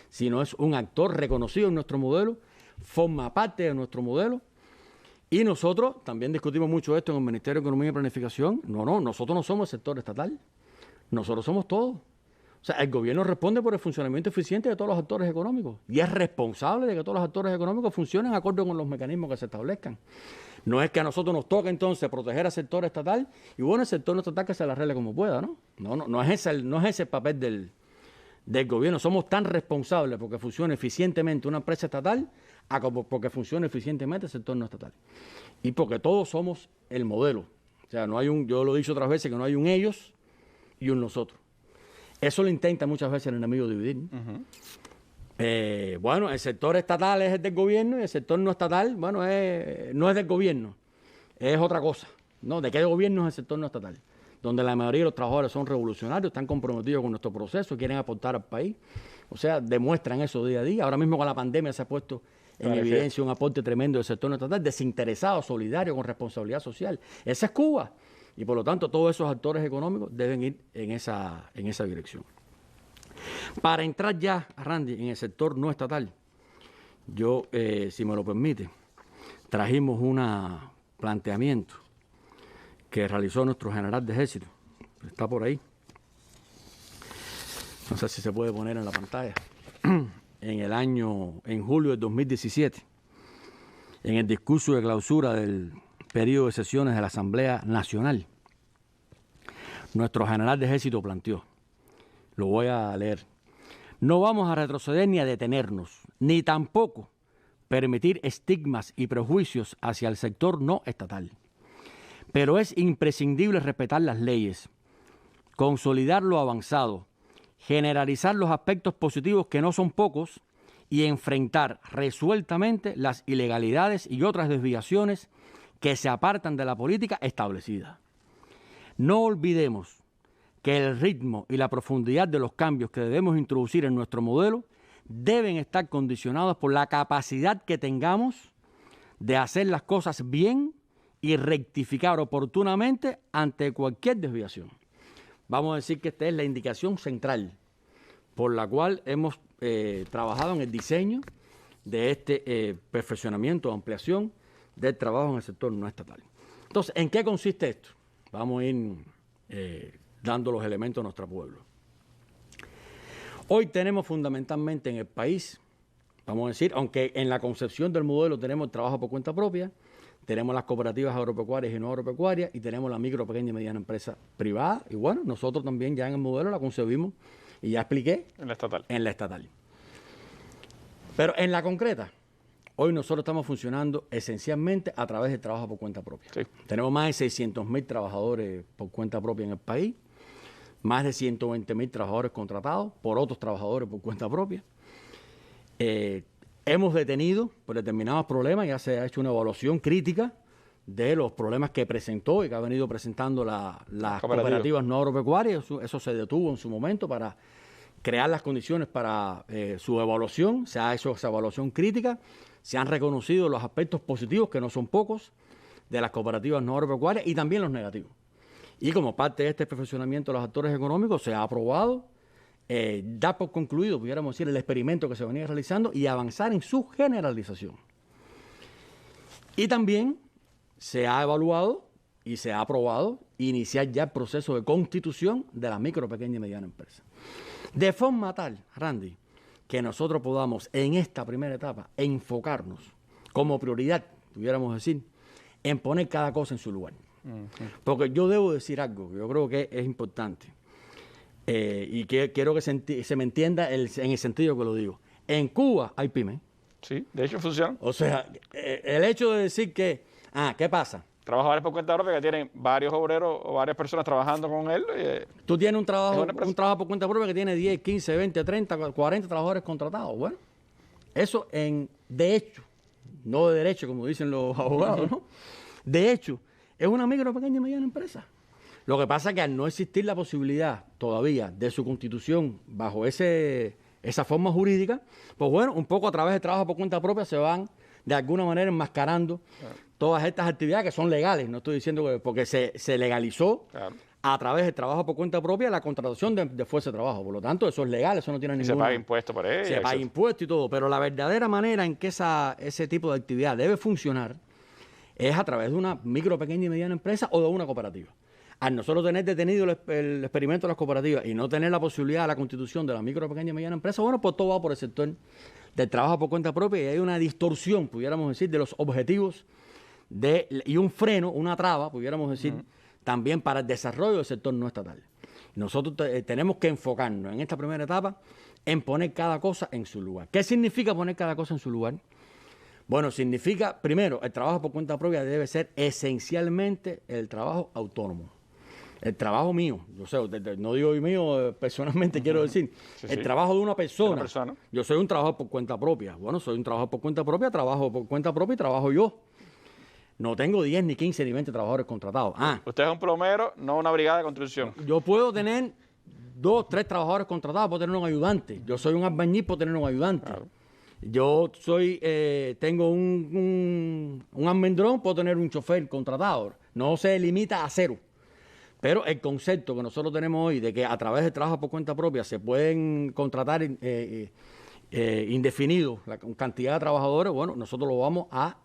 sino es un actor reconocido en nuestro modelo, forma parte de nuestro modelo, Y nosotros también discutimos mucho esto en el Ministerio de Economía y Planificación. No, nosotros no somos el sector estatal. Nosotros somos todos. O sea, el gobierno responde por el funcionamiento eficiente de todos los actores económicos y es responsable de que todos los actores económicos funcionen de acuerdo con los mecanismos que se establezcan. No es que a nosotros nos toque entonces proteger al sector estatal y bueno, el sector no estatal que se la arregle como pueda, ¿no? No es ese el papel del gobierno. Somos tan responsables porque funcione eficientemente una empresa estatal a como porque funcione eficientemente el sector no estatal. Y porque todos somos el modelo. O sea, yo lo he dicho otras veces, que no hay un ellos y un nosotros. Eso lo intenta muchas veces el enemigo dividir. Bueno, el sector estatal es el del gobierno y el sector no estatal, bueno, no es del gobierno, es otra cosa. ¿No? ¿De qué gobierno es el sector no estatal? Donde la mayoría de los trabajadores son revolucionarios, están comprometidos con nuestro proceso, quieren aportar al país. O sea, demuestran eso día a día. Ahora mismo con la pandemia se ha puesto en evidencia un aporte tremendo del sector no estatal, desinteresado, solidario, con responsabilidad social. Esa es Cuba. Y por lo tanto, todos esos actores económicos deben ir en esa dirección. Para entrar ya, Randy, en el sector no estatal, yo, si me lo permite, trajimos un planteamiento que realizó nuestro general de ejército. Está por ahí. No sé si se puede poner en la pantalla. En julio del 2017, en el discurso de clausura del periodo de sesiones de la Asamblea Nacional, nuestro general de ejército planteó, lo voy a leer: no vamos a retroceder ni a detenernos, ni tampoco permitir estigmas y prejuicios hacia el sector no estatal. Pero es imprescindible respetar las leyes, consolidar lo avanzado, generalizar los aspectos positivos que no son pocos y enfrentar resueltamente las ilegalidades y otras desviaciones que se apartan de la política establecida. No olvidemos que el ritmo y la profundidad de los cambios que debemos introducir en nuestro modelo deben estar condicionados por la capacidad que tengamos de hacer las cosas bien y rectificar oportunamente ante cualquier desviación. Vamos a decir que esta es la indicación central por la cual hemos trabajado en el diseño de este perfeccionamiento o ampliación del trabajo en el sector no estatal. Entonces, ¿en qué consiste esto? Vamos a ir dando los elementos a nuestro pueblo. Hoy tenemos fundamentalmente en el país, vamos a decir, aunque en la concepción del modelo tenemos el trabajo por cuenta propia, tenemos las cooperativas agropecuarias y no agropecuarias y tenemos la micro, pequeña y mediana empresa privada. Y bueno, nosotros también ya en el modelo la concebimos y ya expliqué. En la estatal. En la estatal. Pero en la concreta, hoy nosotros estamos funcionando esencialmente a través del trabajo por cuenta propia. Sí. Tenemos más de 600.000 trabajadores por cuenta propia en el país, más de 120.000 trabajadores contratados por otros trabajadores por cuenta propia. Hemos detenido por determinados problemas, ya se ha hecho una evaluación crítica de los problemas que presentó y que ha venido presentando las cooperativas no agropecuarias. Eso se detuvo en su momento para crear las condiciones para su evaluación. Se ha hecho esa evaluación crítica, se han reconocido los aspectos positivos, que no son pocos, de las cooperativas no agropecuarias y también los negativos. Y como parte de este perfeccionamiento de los actores económicos se ha aprobado, da por concluido, pudiéramos decir, el experimento que se venía realizando y avanzar en su generalización. Y también se ha evaluado y se ha aprobado iniciar ya el proceso de constitución de la micro, pequeña y mediana empresa. De forma tal, Randy, que nosotros podamos en esta primera etapa enfocarnos como prioridad, pudiéramos decir, en poner cada cosa en su lugar. Porque yo debo decir algo que yo creo que es importante y que quiero que se me entienda en el sentido que lo digo. En Cuba hay pymes. Sí, de hecho funciona. O sea, el hecho de decir que, ¿qué pasa? Trabajadores por cuenta propia que tienen varios obreros o varias personas trabajando con él. Tú tienes un trabajo por cuenta propia que tiene 10, 15, 20, 30, 40 trabajadores contratados. Bueno, eso de hecho, no de derecho, como dicen los abogados, ¿no? De hecho, es una micro, pequeña y mediana empresa. Lo que pasa es que al no existir la posibilidad todavía de su constitución bajo esa forma jurídica, pues bueno, un poco a través del trabajo por cuenta propia se van de alguna manera enmascarando todas estas actividades que son legales. No estoy diciendo que porque se legalizó a través del trabajo por cuenta propia la contratación de fuerza de trabajo. Por lo tanto, eso es legal, eso no tiene ningún... Se paga impuesto por ello. Se paga impuesto y todo, pero la verdadera manera en que ese tipo de actividad debe funcionar es a través de una micro, pequeña y mediana empresa o de una cooperativa. Al nosotros tener detenido el experimento de las cooperativas y no tener la posibilidad de la constitución de la micro, pequeña y mediana empresa, bueno, pues todo va por el sector del trabajo por cuenta propia y hay una distorsión, pudiéramos decir, de los objetivos y un freno, una traba, pudiéramos decir, también para el desarrollo del sector no estatal. Nosotros tenemos que enfocarnos en esta primera etapa en poner cada cosa en su lugar. ¿Qué significa poner cada cosa en su lugar? Bueno, significa, primero, el trabajo por cuenta propia debe ser esencialmente el trabajo autónomo. El trabajo mío, yo sé, no digo mío personalmente, quiero decir, el trabajo de una persona. Yo soy un trabajador por cuenta propia. Bueno, soy un trabajador por cuenta propia, trabajo por cuenta propia y trabajo yo. No tengo 10, ni 15, ni 20 trabajadores contratados. Usted es un plomero, no una brigada de construcción. Yo puedo tener 2, 3 trabajadores contratados, puedo tener un ayudante. Yo soy un albañil, puedo tener un ayudante. Claro. Yo tengo un almendrón, puedo tener un chofer contratado. No se limita a 0. Pero el concepto que nosotros tenemos hoy de que a través del trabajo por cuenta propia se pueden contratar indefinido la cantidad de trabajadores, bueno, nosotros lo vamos a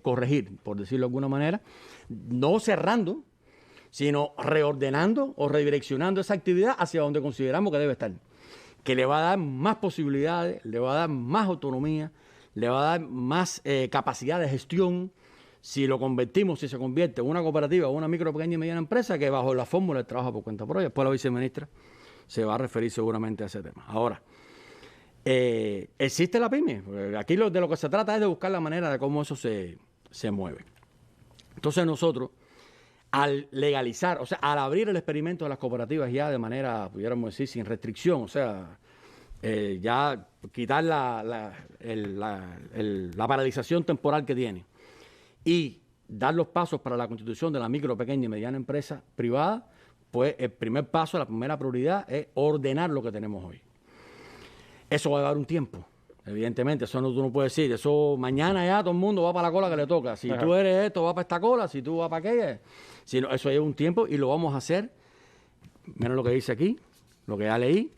corregir, por decirlo de alguna manera, no cerrando, sino reordenando o redireccionando esa actividad hacia donde consideramos que debe estar, que le va a dar más posibilidades, le va a dar más autonomía, le va a dar más capacidad de gestión, si lo convertimos, si se convierte en una cooperativa o una micro, pequeña y mediana empresa, que bajo la fórmula del trabajo por cuenta propia. Después la viceministra se va a referir seguramente a ese tema. Ahora, existe la pyme. Aquí de lo que se trata es de buscar la manera de cómo eso se mueve. Entonces nosotros, al legalizar, o sea, al abrir el experimento de las cooperativas ya de manera, pudiéramos decir, sin restricción, o sea, ya quitar la paralización temporal que tiene y dar los pasos para la constitución de la micro, pequeña y mediana empresa privada, pues el primer paso, la primera prioridad es ordenar lo que tenemos hoy. Eso va a dar un tiempo, evidentemente, eso no, tú no puedes decir, eso mañana ya todo el mundo va para la cola que le toca. Si tú eres esto, va para esta cola, si tú vas para aquella. Sino, eso lleva un tiempo y lo vamos a hacer. Miren lo que dice aquí, lo que ya leí.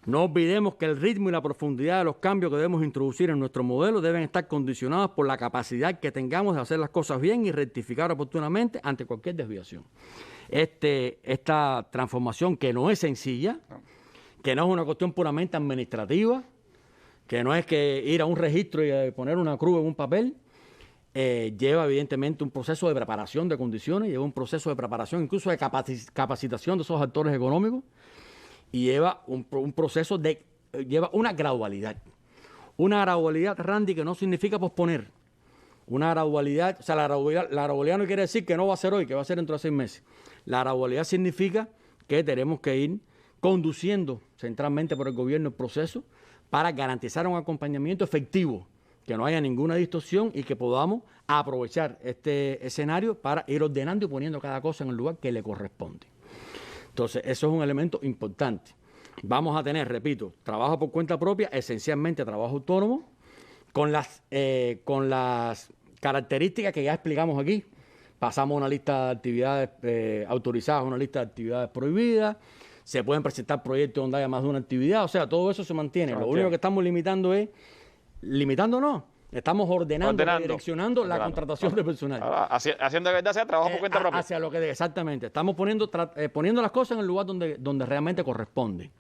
No olvidemos que el ritmo y la profundidad de los cambios que debemos introducir en nuestro modelo deben estar condicionados por la capacidad que tengamos de hacer las cosas bien y rectificar oportunamente ante cualquier desviación. Esta transformación, que no es sencilla, que no es una cuestión puramente administrativa, que no es que ir a un registro y poner una cruz en un papel, lleva evidentemente un proceso de preparación de condiciones, lleva un proceso de preparación incluso de capacitación de esos actores económicos, y lleva un proceso lleva una gradualidad. Una gradualidad, Randy, que no significa posponer. Una gradualidad, o sea, la gradualidad no quiere decir que no va a ser hoy, que va a ser dentro de 6 meses. La gradualidad significa que tenemos que ir conduciendo centralmente por el gobierno el proceso para garantizar un acompañamiento efectivo, que no haya ninguna distorsión y que podamos aprovechar este escenario para ir ordenando y poniendo cada cosa en el lugar que le corresponde. Entonces, eso es un elemento importante. Vamos a tener, repito, trabajo por cuenta propia, esencialmente trabajo autónomo, con las características que ya explicamos aquí. Pasamos a una lista de actividades autorizadas, a una lista de actividades prohibidas. Se pueden presentar proyectos donde haya más de una actividad. O sea, todo eso se mantiene. Lo único que estamos limitando es... Limitando no. Estamos ordenando. Direccionando la contratación de personal. Haciendo que verdad sea trabajo por cuenta propia. Hacia lo que exactamente. Estamos poniendo las cosas en el lugar donde realmente corresponde.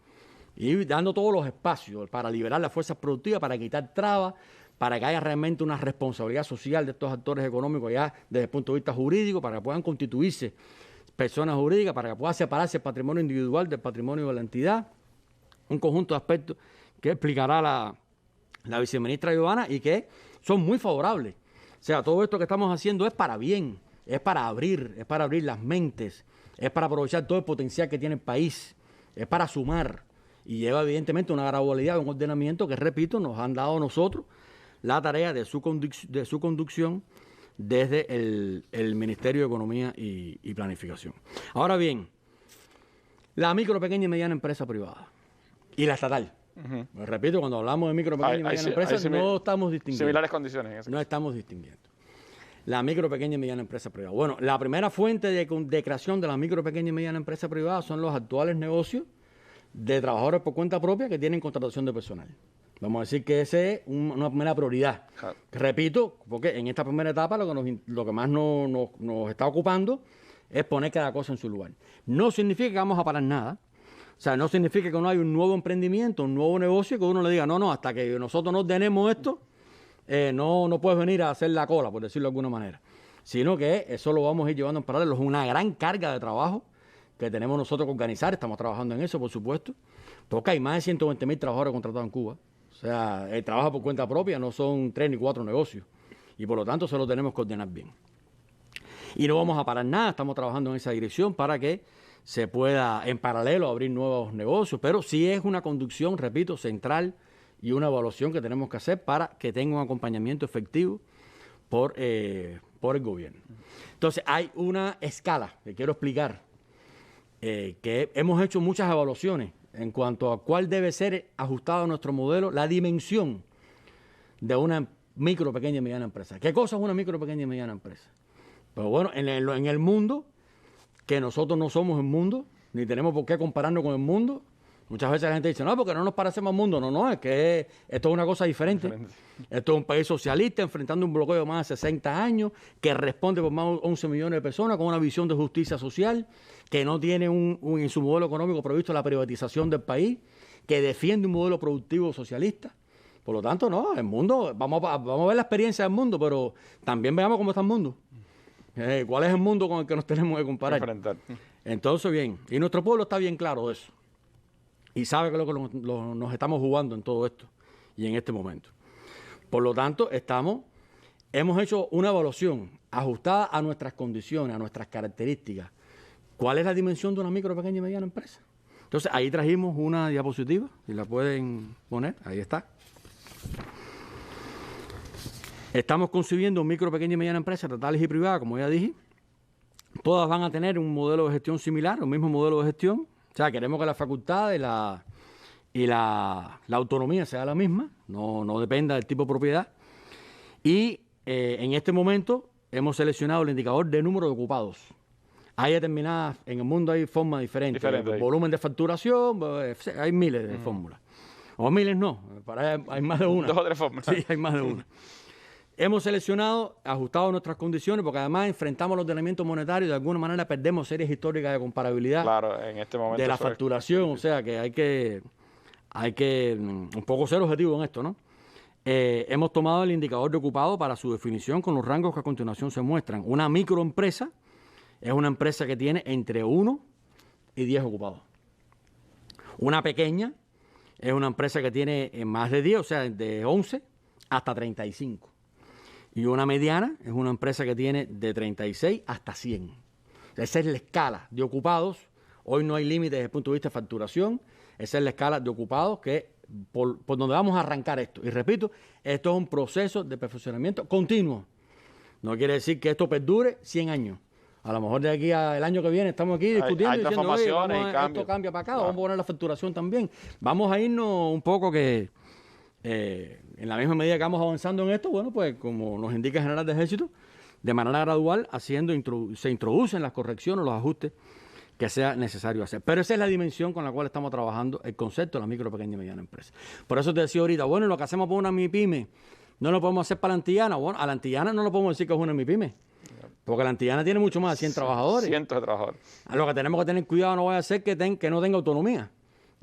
Y dando todos los espacios para liberar las fuerzas productivas, para quitar trabas, para que haya realmente una responsabilidad social de estos actores económicos ya desde el punto de vista jurídico, para que puedan constituirse personas jurídicas, para que pueda separarse el patrimonio individual del patrimonio de la entidad. Un conjunto de aspectos que explicará la viceministra Giovanna y que son muy favorables. O sea, todo esto que estamos haciendo es para bien, es para abrir las mentes, es para aprovechar todo el potencial que tiene el país, es para sumar y lleva evidentemente una gradualidad, un ordenamiento que, repito, nos han dado a nosotros la tarea de su conducción desde el Ministerio de Economía y Planificación. Ahora bien, la micro, pequeña y mediana empresa privada y la estatal. Pues repito, cuando hablamos de micro, pequeña y mediana empresa, no estamos distinguiendo. Similares condiciones. No estamos distinguiendo. La micro, pequeña y mediana empresa privada. Bueno, la primera fuente de creación de la micro, pequeña y mediana empresa privada son los actuales negocios de trabajadores por cuenta propia que tienen contratación de personal. Vamos a decir que esa es una primera prioridad. Claro. Repito, porque en esta primera etapa lo que más nos está ocupando es poner cada cosa en su lugar. No significa que vamos a parar nada. O sea, no significa que no hay un nuevo emprendimiento, un nuevo negocio, que uno le diga, no, hasta que nosotros no tenemos esto, no puedes venir a hacer la cola, por decirlo de alguna manera. Sino que eso lo vamos a ir llevando en paralelo. Es una gran carga de trabajo que tenemos nosotros que organizar. Estamos trabajando en eso, por supuesto, porque hay más de 120.000 trabajadores contratados en Cuba. O sea, el trabajo por cuenta propia no son 3 ni 4 negocios. Y por lo tanto, se lo tenemos que ordenar bien. Y no vamos a parar nada. Estamos trabajando en esa dirección para que se pueda, en paralelo, abrir nuevos negocios. Pero sí es una conducción, repito, central y una evaluación que tenemos que hacer para que tenga un acompañamiento efectivo por el gobierno. Entonces, hay una escala que quiero explicar, que hemos hecho muchas evaluaciones en cuanto a cuál debe ser ajustado a nuestro modelo, la dimensión de una micro, pequeña y mediana empresa. ¿Qué cosa es una micro, pequeña y mediana empresa? Pues bueno, en el mundo, que nosotros no somos el mundo, ni tenemos por qué compararnos con el mundo. Muchas veces la gente dice, no, porque no nos parecemos al mundo. No, es que esto es una cosa diferente. Esto es un país socialista enfrentando un bloqueo de más de 60 años, que responde por más de 11 millones de personas, con una visión de justicia social, que no tiene en su modelo económico previsto la privatización del país, que defiende un modelo productivo socialista. Por lo tanto, no, el mundo, vamos a ver la experiencia del mundo, pero también veamos cómo está el mundo. ¿Cuál es el mundo con el que nos tenemos que comparar? Entonces, bien, y nuestro pueblo está bien claro de eso. Y sabe que es lo que nos estamos jugando en todo esto y en este momento. Por lo tanto, hemos hecho una evaluación ajustada a nuestras condiciones, a nuestras características. ¿Cuál es la dimensión de una micro, pequeña y mediana empresa? Entonces, ahí trajimos una diapositiva, si la pueden poner, ahí está. Estamos concibiendo micro, pequeña y mediana empresa, estatales y privadas, como ya dije. Todas van a tener un modelo de gestión similar, un mismo modelo de gestión. O sea, queremos que la facultad y la autonomía sea la misma, no dependa del tipo de propiedad. Y en este momento hemos seleccionado el indicador de número de ocupados. Hay determinadas, en el mundo hay formas diferentes. Volumen de facturación, hay miles de fórmulas. O miles no, hay más de una. 2 o 3 fórmulas. Sí, hay más de una. Hemos seleccionado, ajustado nuestras condiciones, porque además enfrentamos los ordenamientos monetarios y de alguna manera perdemos series históricas de comparabilidad. Claro, en este momento de la facturación, o sea que hay que un poco ser objetivo en esto, ¿no? Hemos tomado el indicador de ocupado para su definición con los rangos que a continuación se muestran. Una microempresa es una empresa que tiene entre 1 y 10 ocupados. Una pequeña es una empresa que tiene más de 10, o sea, de 11 hasta 35. Y una mediana es una empresa que tiene de 36 hasta 100. Esa es la escala de ocupados. Hoy no hay límites desde el punto de vista de facturación. Esa es la escala de ocupados que por donde vamos a arrancar esto. Y repito, esto es un proceso de perfeccionamiento continuo. No quiere decir que esto perdure 100 años. A lo mejor de aquí al año que viene estamos aquí discutiendo y diciendo, oye, esto cambia para acá, vamos a poner la facturación también. Vamos a irnos un poco que... en la misma medida que vamos avanzando en esto, bueno, pues como nos indica el general de ejército, de manera gradual se introducen las correcciones, los ajustes que sea necesario hacer. Pero esa es la dimensión con la cual estamos trabajando el concepto de la micro, pequeña y mediana empresa. Por eso te decía ahorita, bueno, lo que hacemos por una MIPYME, no lo podemos hacer para la Antillana. Bueno, a la Antillana no lo podemos decir que es una MIPYME, porque la Antillana tiene mucho más de 100 trabajadores. Cientos de trabajadores. A lo que tenemos que tener cuidado no vaya a ser que no tenga autonomía.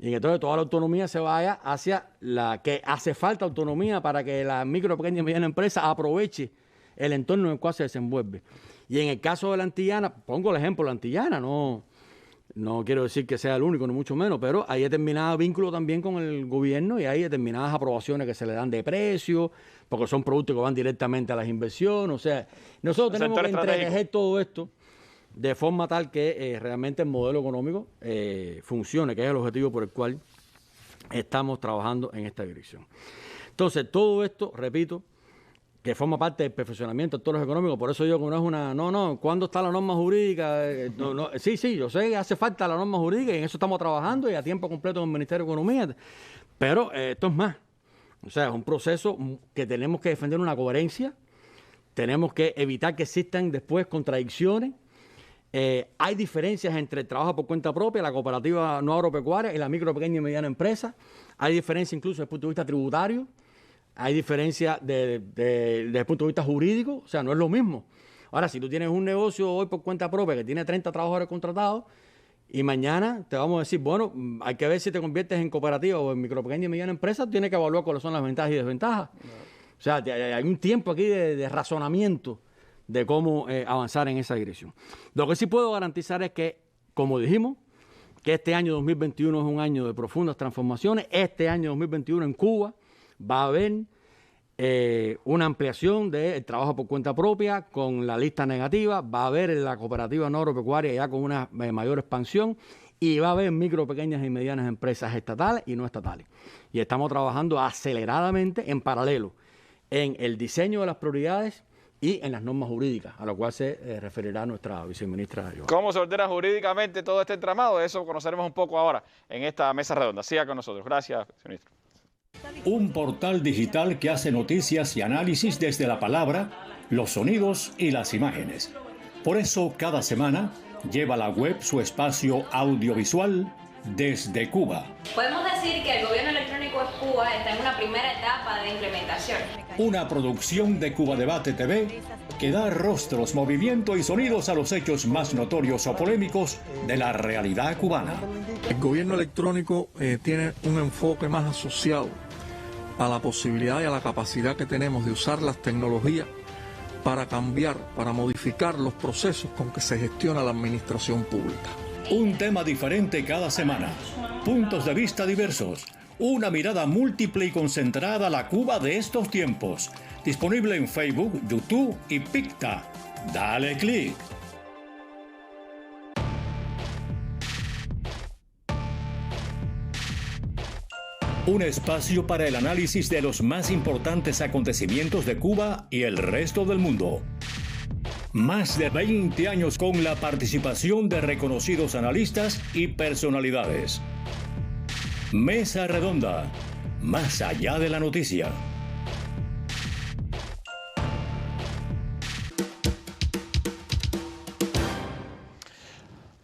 Y entonces toda la autonomía se vaya hacia la que hace falta autonomía para que la micro, pequeña y mediana empresa aproveche el entorno en el cual se desenvuelve. Y en el caso de la Antillana, pongo el ejemplo de la Antillana, no quiero decir que sea el único, ni mucho menos, pero hay determinado vínculo también con el gobierno y hay determinadas aprobaciones que se le dan de precio, porque son productos que van directamente a las inversiones. O sea, nosotros tenemos que entregar todo esto de forma tal que realmente el modelo económico funcione, que es el objetivo por el cual estamos trabajando en esta dirección. Entonces, todo esto, repito, que forma parte del perfeccionamiento de todos los económicos, por eso digo que no es una... ¿cuándo está la norma jurídica? Sí, yo sé que hace falta la norma jurídica y en eso estamos trabajando y a tiempo completo en el Ministerio de Economía, pero esto es más. O sea, es un proceso que tenemos que defender una coherencia, tenemos que evitar que existan después contradicciones. Hay diferencias entre el trabajo por cuenta propia, la cooperativa no agropecuaria y la micro, pequeña y mediana empresa. Hay diferencias incluso desde el punto de vista tributario. Hay diferencias desde el punto de vista jurídico. O sea, no es lo mismo. Ahora, si tú tienes un negocio hoy por cuenta propia que tiene 30 trabajadores contratados y mañana te vamos a decir, bueno, hay que ver si te conviertes en cooperativa o en micro, pequeña y mediana empresa, tienes que evaluar cuáles son las ventajas y desventajas. O sea, hay un tiempo aquí de razonamiento de cómo avanzar en esa dirección. Lo que sí puedo garantizar es que, como dijimos, que este año 2021 es un año de profundas transformaciones. Este año 2021 en Cuba va a haber una ampliación del trabajo por cuenta propia con la lista negativa, va a haber la cooperativa no agropecuaria ya con una mayor expansión y va a haber micro, pequeñas y medianas empresas estatales y no estatales. Y estamos trabajando aceleradamente en paralelo en el diseño de las prioridades y en las normas jurídicas, a lo cual se referirá nuestra viceministra Giovanna. ¿Cómo se ordena jurídicamente todo este entramado? Eso conoceremos un poco ahora en esta mesa redonda. Siga con nosotros. Gracias, viceministro. Un portal digital que hace noticias y análisis desde la palabra, los sonidos y las imágenes. Por eso, cada semana, lleva a la web su espacio audiovisual desde Cuba. Podemos decir que el gobierno electrónico de Cuba está en una primera etapa de implementación. Una producción de Cuba Debate TV que da rostros, movimiento y sonidos a los hechos más notorios o polémicos de la realidad cubana. El gobierno electrónico tiene un enfoque más asociado a la posibilidad y a la capacidad que tenemos de usar las tecnologías para cambiar, para modificar los procesos con que se gestiona la administración pública. Un tema diferente cada semana, puntos de vista diversos, una mirada múltiple y concentrada a la Cuba de estos tiempos. Disponible en Facebook, YouTube y Picta. Dale clic. Un espacio para el análisis de los más importantes acontecimientos de Cuba y el resto del mundo. Más de 20 años con la participación de reconocidos analistas y personalidades. Mesa Redonda, más allá de la noticia.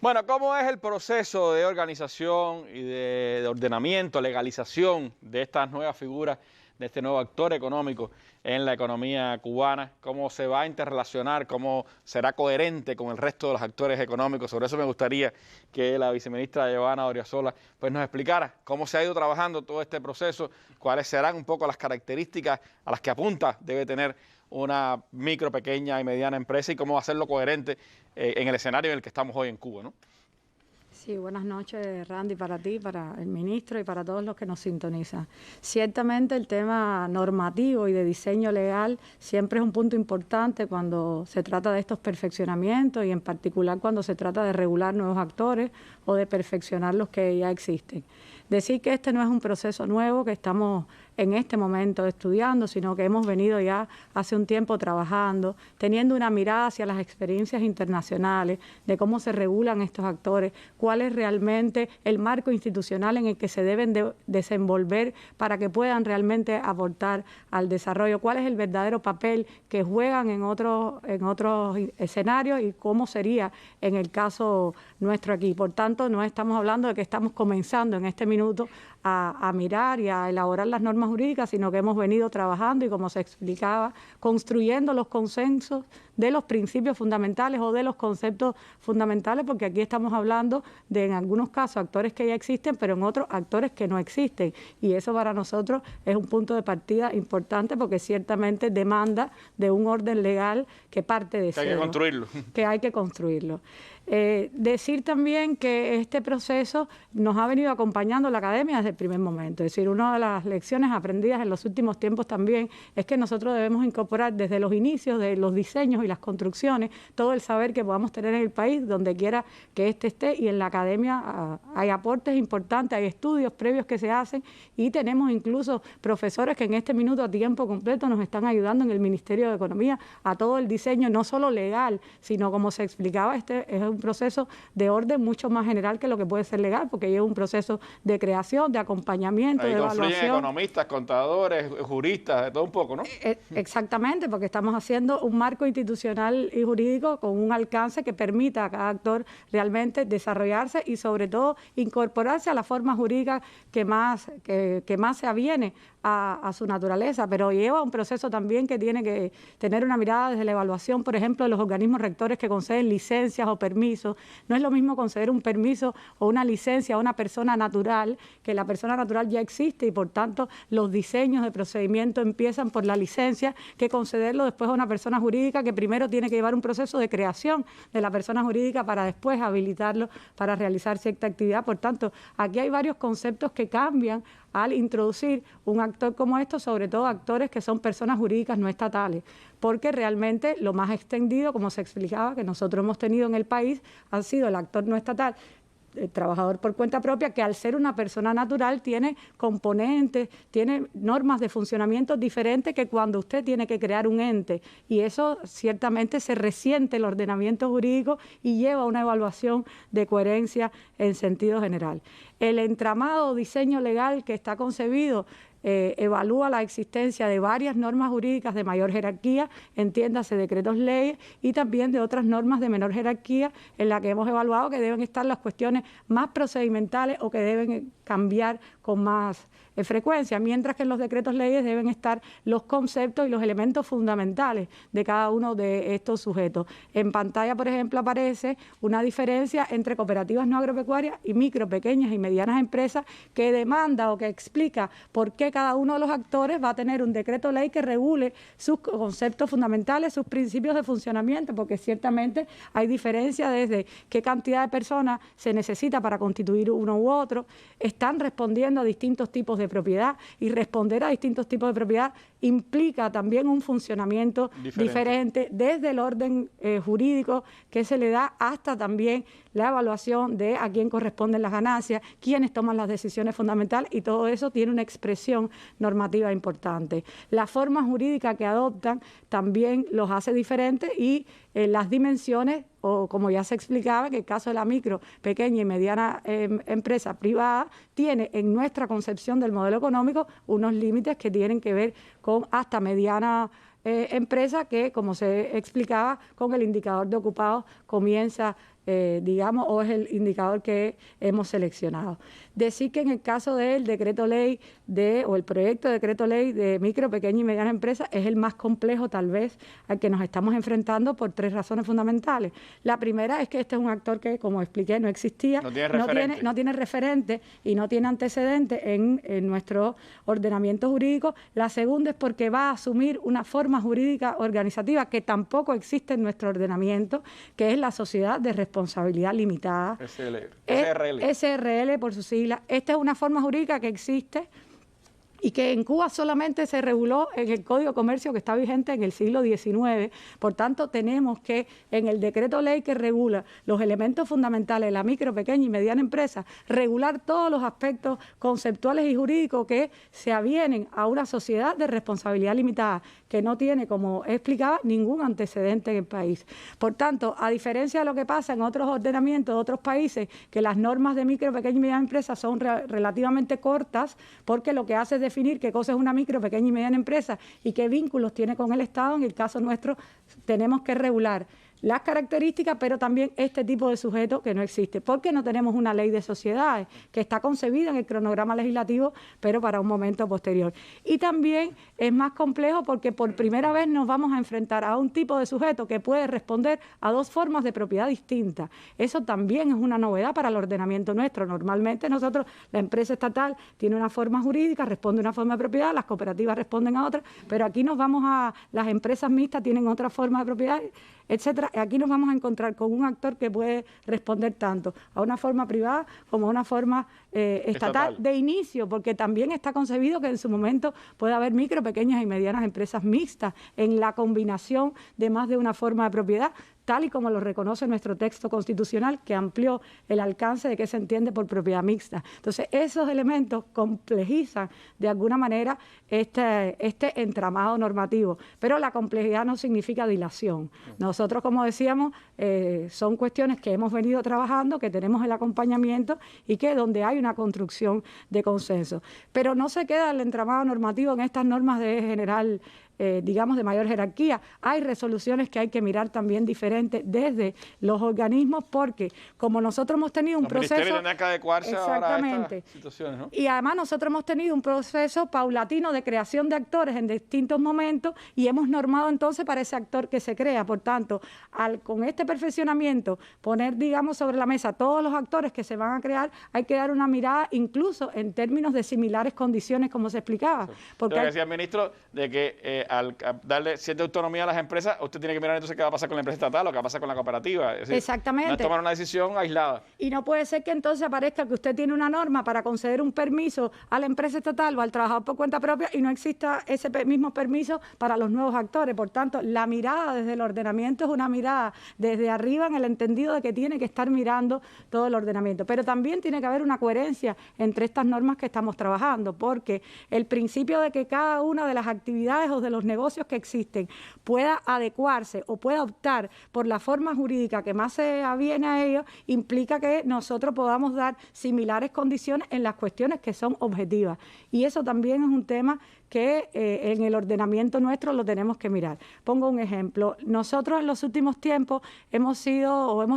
Bueno, ¿cómo es el proceso de organización y de ordenamiento, legalización de estas nuevas figuras, de este nuevo actor económico en la economía cubana? ¿Cómo se va a interrelacionar? ¿Cómo será coherente con el resto de los actores económicos? Sobre eso me gustaría que la viceministra Giovanna Odriozola pues nos explicara cómo se ha ido trabajando todo este proceso, cuáles serán un poco las características a las que apunta debe tener una micro, pequeña y mediana empresa y cómo hacerlo coherente en el escenario en el que estamos hoy en Cuba, ¿no? Sí, buenas noches, Randy, para ti, para el ministro y para todos los que nos sintonizan. Ciertamente el tema normativo y de diseño legal siempre es un punto importante cuando se trata de estos perfeccionamientos y en particular cuando se trata de regular nuevos actores o de perfeccionar los que ya existen. Decir que este no es un proceso nuevo que estamos en este momento estudiando, sino que hemos venido ya hace un tiempo trabajando, teniendo una mirada hacia las experiencias internacionales, de cómo se regulan estos actores, cuál es realmente el marco institucional en el que se deben desenvolver para que puedan realmente aportar al desarrollo, cuál es el verdadero papel que juegan en otros escenarios y cómo sería en el caso nuestro aquí. Por tanto, no estamos hablando de que estamos comenzando en este minuto a mirar y a elaborar las normas jurídicas, sino que hemos venido trabajando y, como se explicaba, construyendo los consensos de los principios fundamentales o de los conceptos fundamentales, porque aquí estamos hablando de, en algunos casos, actores que ya existen, pero en otros, actores que no existen. Y eso para nosotros es un punto de partida importante porque ciertamente demanda de un orden legal que parte de cero. Que hay que construirlo. Que hay que construirlo. Decir también que este proceso nos ha venido acompañando la academia desde el primer momento. Es decir, una de las lecciones aprendidas en los últimos tiempos también es que nosotros debemos incorporar desde los inicios de los diseños y las construcciones todo el saber que podamos tener en el país, donde quiera que éste esté, y en la academia hay aportes importantes, hay estudios previos que se hacen y tenemos incluso profesores que en este minuto a tiempo completo nos están ayudando en el Ministerio de Economía a todo el diseño, no solo legal, sino como se explicaba, este es un proceso de orden mucho más general que lo que puede ser legal, porque es un proceso de creación, de acompañamiento, ahí de confluyen evaluación. economistas, contadores, juristas, de todo un poco, ¿no? Exactamente, porque estamos haciendo un marco institucional y jurídico con un alcance que permita a cada actor realmente desarrollarse y sobre todo incorporarse a la forma jurídica que más se aviene a su naturaleza, pero lleva un proceso también que tiene que tener una mirada desde la evaluación, por ejemplo, de los organismos rectores que conceden licencias o permisos. No es lo mismo conceder un permiso o una licencia a una persona natural, que la persona natural ya existe y por tanto los diseños de procedimiento empiezan por la licencia, que concederlo después a una persona jurídica que primero tiene que llevar un proceso de creación de la persona jurídica para después habilitarlo para realizar cierta actividad. Por tanto, aquí hay varios conceptos que cambian al introducir un actor como esto, sobre todo actores que son personas jurídicas no estatales, porque realmente lo más extendido, como se explicaba, que nosotros hemos tenido en el país, ha sido el actor no estatal, el trabajador por cuenta propia, que al ser una persona natural tiene componentes, tiene normas de funcionamiento diferentes que cuando usted tiene que crear un ente, y eso ciertamente se resiente el ordenamiento jurídico y lleva a una evaluación de coherencia en sentido general. El entramado o diseño legal que está concebido evalúa la existencia de varias normas jurídicas de mayor jerarquía, entiéndase decretos leyes, y también de otras normas de menor jerarquía en la que hemos evaluado que deben estar las cuestiones más procedimentales o que deben cambiar con más frecuencia, mientras que en los decretos leyes deben estar los conceptos y los elementos fundamentales de cada uno de estos sujetos. En pantalla, por ejemplo, aparece una diferencia entre cooperativas no agropecuarias y micro, pequeñas y medianas empresas que demanda o que explica por qué cada uno de los actores va a tener un decreto ley que regule sus conceptos fundamentales, sus principios de funcionamiento, porque ciertamente hay diferencia desde qué cantidad de personas se necesita para constituir uno u otro, están respondiendo a distintos tipos de propiedad, y responder a distintos tipos de propiedad implica también un funcionamiento diferente desde el orden jurídico que se le da hasta también la evaluación de a quién corresponden las ganancias, quiénes toman las decisiones fundamentales, y todo eso tiene una expresión normativa importante. La forma jurídica que adoptan también los hace diferentes, y las dimensiones, o como ya se explicaba, que el caso de la micro, pequeña y mediana empresa privada tiene en nuestra concepción del modelo económico unos límites que tienen que ver con hasta mediana empresa, que como se explicaba con el indicador de ocupados comienza digamos, o es el indicador que hemos seleccionado. Decir que en el caso del decreto ley o el proyecto de decreto ley de micro, pequeña y mediana empresa es el más complejo tal vez al que nos estamos enfrentando por tres razones fundamentales. La primera es que este es un actor que, como expliqué, no existía, no tiene referente y no tiene antecedentes en nuestro ordenamiento jurídico. La segunda es porque va a asumir una forma jurídica organizativa que tampoco existe en nuestro ordenamiento, que es la sociedad de responsabilidad limitada. SRL por su sigla. Esta es una forma jurídica que existe y que en Cuba solamente se reguló en el Código de Comercio, que está vigente en el siglo XIX. Por tanto, tenemos que en el decreto ley que regula los elementos fundamentales de la micro, pequeña y mediana empresa, regular todos los aspectos conceptuales y jurídicos que se avienen a una sociedad de responsabilidad limitada, que no tiene, como explicaba, ningún antecedente en el país. Por tanto, a diferencia de lo que pasa en otros ordenamientos de otros países, que las normas de micro, pequeña y mediana empresa son relativamente cortas, porque lo que hace es definir qué cosa es una micro, pequeña y mediana empresa y qué vínculos tiene con el Estado. En el caso nuestro tenemos que regular las características, pero también este tipo de sujeto que no existe, porque no tenemos una ley de sociedades que está concebida en el cronograma legislativo, pero para un momento posterior. Y también es más complejo porque por primera vez nos vamos a enfrentar a un tipo de sujeto que puede responder a dos formas de propiedad distintas. Eso también es una novedad para el ordenamiento nuestro. Normalmente nosotros, la empresa estatal tiene una forma jurídica, responde a una forma de propiedad, las cooperativas responden a otra, pero aquí nos vamos las empresas mixtas tienen otra forma de propiedad, etcétera. Aquí nos vamos a encontrar con un actor que puede responder tanto a una forma privada como a una forma estatal de inicio, porque también está concebido que en su momento puede haber micro, pequeñas y medianas empresas mixtas en la combinación de más de una forma de propiedad. tal y como lo reconoce nuestro texto constitucional, que amplió el alcance de qué se entiende por propiedad mixta. Entonces, esos elementos complejizan de alguna manera este entramado normativo, pero la complejidad no significa dilación. Nosotros, como decíamos, son cuestiones que hemos venido trabajando, que tenemos el acompañamiento y que donde hay una construcción de consenso. Pero no se queda el entramado normativo en estas normas de general, digamos, de mayor jerarquía. Hay resoluciones que hay que mirar también diferentes desde los organismos, porque como nosotros hemos tenido un proceso... Los ministerios tendrán que adecuarse ahora a estas situaciones, ¿no? Y además nosotros hemos tenido un proceso paulatino de creación de actores en distintos momentos y hemos normado entonces para ese actor que se crea. Por tanto, con este perfeccionamiento, poner, digamos, sobre la mesa todos los actores que se van a crear, hay que dar una mirada incluso en términos de similares condiciones, como se explicaba. Porque lo que decía el ministro, de que al darle cierta autonomía a las empresas, usted tiene que mirar entonces qué va a pasar con la empresa estatal o qué va a pasar con la cooperativa. Es decir, exactamente. No es tomar una decisión aislada. Y no puede ser que entonces aparezca que usted tiene una norma para conceder un permiso a la empresa estatal o al trabajador por cuenta propia y no exista ese mismo permiso para los nuevos actores. Por tanto, la mirada desde el ordenamiento es una mirada desde arriba en el entendido de que tiene que estar mirando todo el ordenamiento. Pero también tiene que haber una coherencia entre estas normas que estamos trabajando, porque el principio de que cada una de las actividades o de los negocios que existen pueda adecuarse o pueda optar por la forma jurídica que más se aviene a ello, implica que nosotros podamos dar similares condiciones en las cuestiones que son objetivas. Y eso también es un tema que en el ordenamiento nuestro lo tenemos que mirar. Pongo un ejemplo. Nosotros en los últimos tiempos hemos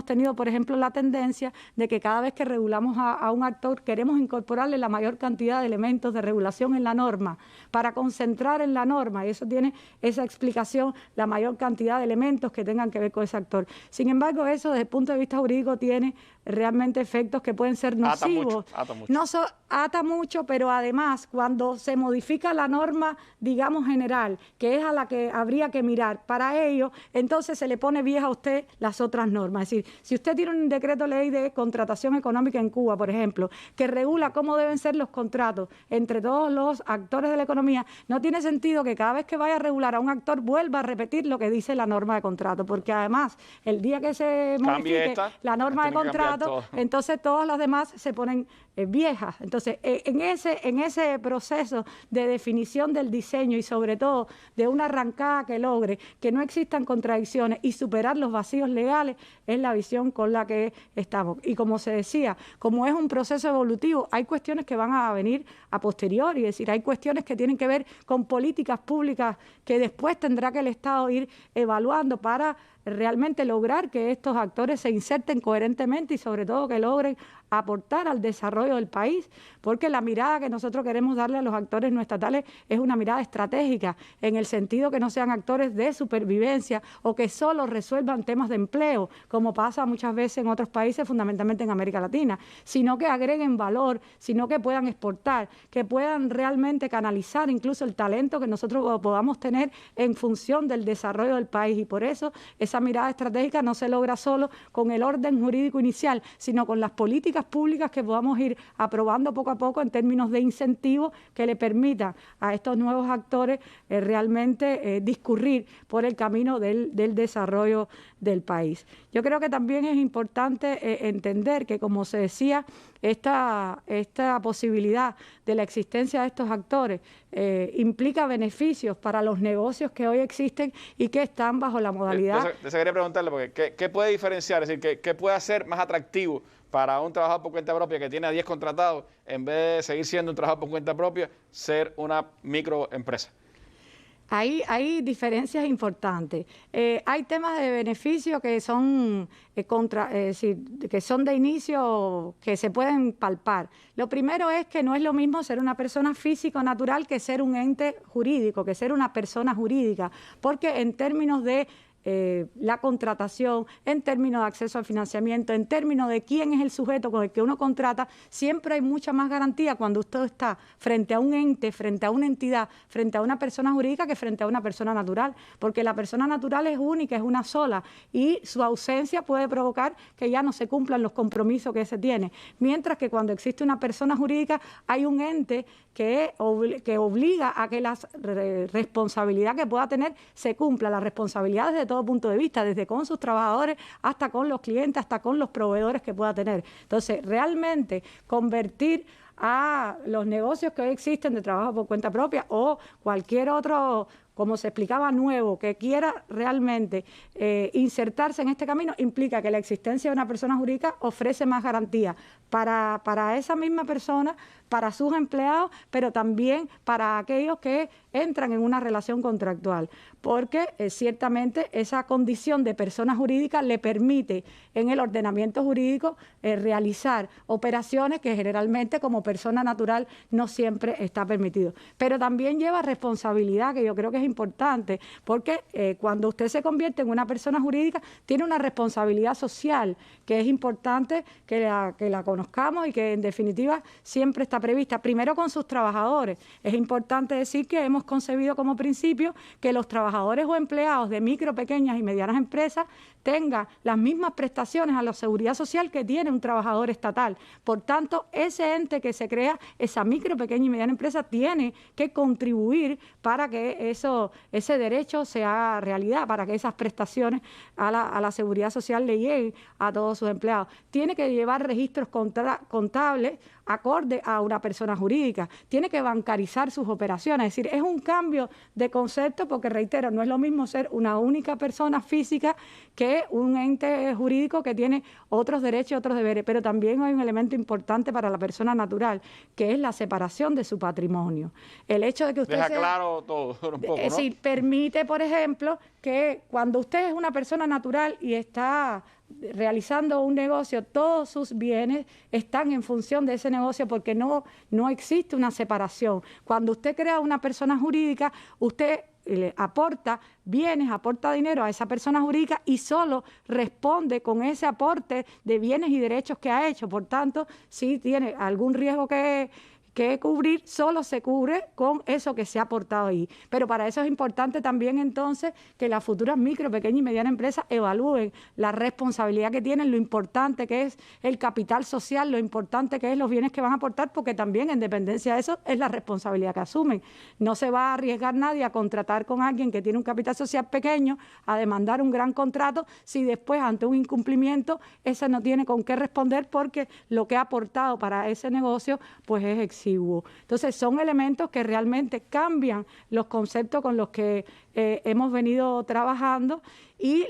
tenido, por ejemplo, la tendencia de que cada vez que regulamos a un actor queremos incorporarle la mayor cantidad de elementos de regulación en la norma para concentrar en la norma, y eso tiene esa explicación, la mayor cantidad de elementos que tengan que ver con ese actor. Sin embargo, eso desde el punto de vista jurídico tiene realmente efectos que pueden ser nocivos. Ata mucho. No ata mucho, pero además cuando se modifica la norma, digamos, general, que es a la que habría que mirar para ello, entonces se le pone vieja a usted las otras normas. Es decir, si usted tiene un decreto ley de contratación económica en Cuba, por ejemplo, que regula cómo deben ser los contratos entre todos los actores de la economía, no tiene sentido que cada vez que vaya a regular a un actor vuelva a repetir lo que dice la norma de contrato, porque además el día que se modifique la norma de contrato, entonces todas las demás se ponen viejas. Entonces, en ese proceso de definición del diseño y sobre todo de una arrancada que logre que no existan contradicciones y superar los vacíos legales, es la visión con la que estamos. Y como se decía, como es un proceso evolutivo, hay cuestiones que van a venir a posteriori, es decir, hay cuestiones que tienen que ver con políticas públicas que después tendrá que el Estado ir evaluando para realmente lograr que estos actores se inserten coherentemente y sobre todo que logren aportar al desarrollo del país, porque la mirada que nosotros queremos darle a los actores no estatales es una mirada estratégica, en el sentido que no sean actores de supervivencia o que solo resuelvan temas de empleo, como pasa muchas veces en otros países, fundamentalmente en América Latina, sino que agreguen valor, sino que puedan exportar, que puedan realmente canalizar incluso el talento que nosotros podamos tener en función del desarrollo del país. Y por eso esa mirada estratégica no se logra solo con el orden jurídico inicial, sino con las políticas públicas que podamos ir aprobando poco a poco en términos de incentivos que le permitan a estos nuevos actores realmente discurrir por el camino del desarrollo del país. Yo creo que también es importante entender que, como se decía, esta posibilidad de la existencia de estos actores implica beneficios para los negocios que hoy existen y que están bajo la modalidad... Yo quería preguntarle, porque ¿qué puede diferenciar? Es decir, ¿qué puede hacer más atractivo para un trabajador por cuenta propia que tiene a 10 contratados, en vez de seguir siendo un trabajador por cuenta propia, ser una microempresa? Hay diferencias importantes. Hay temas de beneficio que son que son de inicio, que se pueden palpar. Lo primero es que no es lo mismo ser una persona física o natural que ser un ente jurídico, que ser una persona jurídica, porque en términos de la contratación, en términos de acceso al financiamiento, en términos de quién es el sujeto con el que uno contrata, siempre hay mucha más garantía cuando usted está frente a un ente, frente a una entidad, frente a una persona jurídica que frente a una persona natural, porque la persona natural es única, es una sola, y su ausencia puede provocar que ya no se cumplan los compromisos que se tiene, mientras que cuando existe una persona jurídica hay un ente que obliga a que la responsabilidad que pueda tener se cumpla, las responsabilidades de todos todo punto de vista, desde con sus trabajadores hasta con los clientes, hasta con los proveedores que pueda tener. Entonces, realmente convertir a los negocios que hoy existen de trabajo por cuenta propia o cualquier otro, como se explicaba, nuevo, que quiera realmente insertarse en este camino, implica que la existencia de una persona jurídica ofrece más garantías para esa misma persona, para sus empleados, pero también para aquellos que entran en una relación contractual, porque ciertamente esa condición de persona jurídica le permite en el ordenamiento jurídico realizar operaciones que generalmente como persona natural no siempre está permitido. Pero también lleva responsabilidad, que yo creo que es importante, porque cuando usted se convierte en una persona jurídica, tiene una responsabilidad social, que es importante que la conozcamos y que en definitiva siempre está prevista, primero con sus trabajadores. Es importante decir que hemos concebido como principio que los trabajadores o empleados de micro, pequeñas y medianas empresas tengan las mismas prestaciones a la seguridad social que tiene un trabajador estatal. Por tanto, ese ente que se crea, esa micro, pequeña y mediana empresa, tiene que contribuir para que ese derecho se haga realidad, para que esas prestaciones a la seguridad social le lleguen a todos sus empleados. Tiene que llevar registros contables acorde a una persona jurídica, tiene que bancarizar sus operaciones, es decir, es un cambio de concepto porque, reitero, no es lo mismo ser una única persona física que un ente jurídico que tiene otros derechos y otros deberes, pero también hay un elemento importante para la persona natural, que es la separación de su patrimonio. El hecho de que usted deja claro todo un poco, ¿no? Es decir, permite, por ejemplo, que cuando usted es una persona natural y está realizando un negocio, todos sus bienes están en función de ese negocio porque no existe una separación. Cuando usted crea una persona jurídica, usted le aporta bienes, aporta dinero a esa persona jurídica y solo responde con ese aporte de bienes y derechos que ha hecho. Por tanto, si tiene algún riesgo que cubrir, solo se cubre con eso que se ha aportado ahí. Pero para eso es importante también entonces que las futuras micro, pequeñas y medianas empresas evalúen la responsabilidad que tienen, lo importante que es el capital social, lo importante que es los bienes que van a aportar, porque también en dependencia de eso es la responsabilidad que asumen. No se va a arriesgar nadie a contratar con alguien que tiene un capital social pequeño, a demandar un gran contrato, si después ante un incumplimiento ese no tiene con qué responder porque lo que ha aportado para ese negocio pues es exiguo. Entonces son elementos que realmente cambian los conceptos con los que hemos venido trabajando y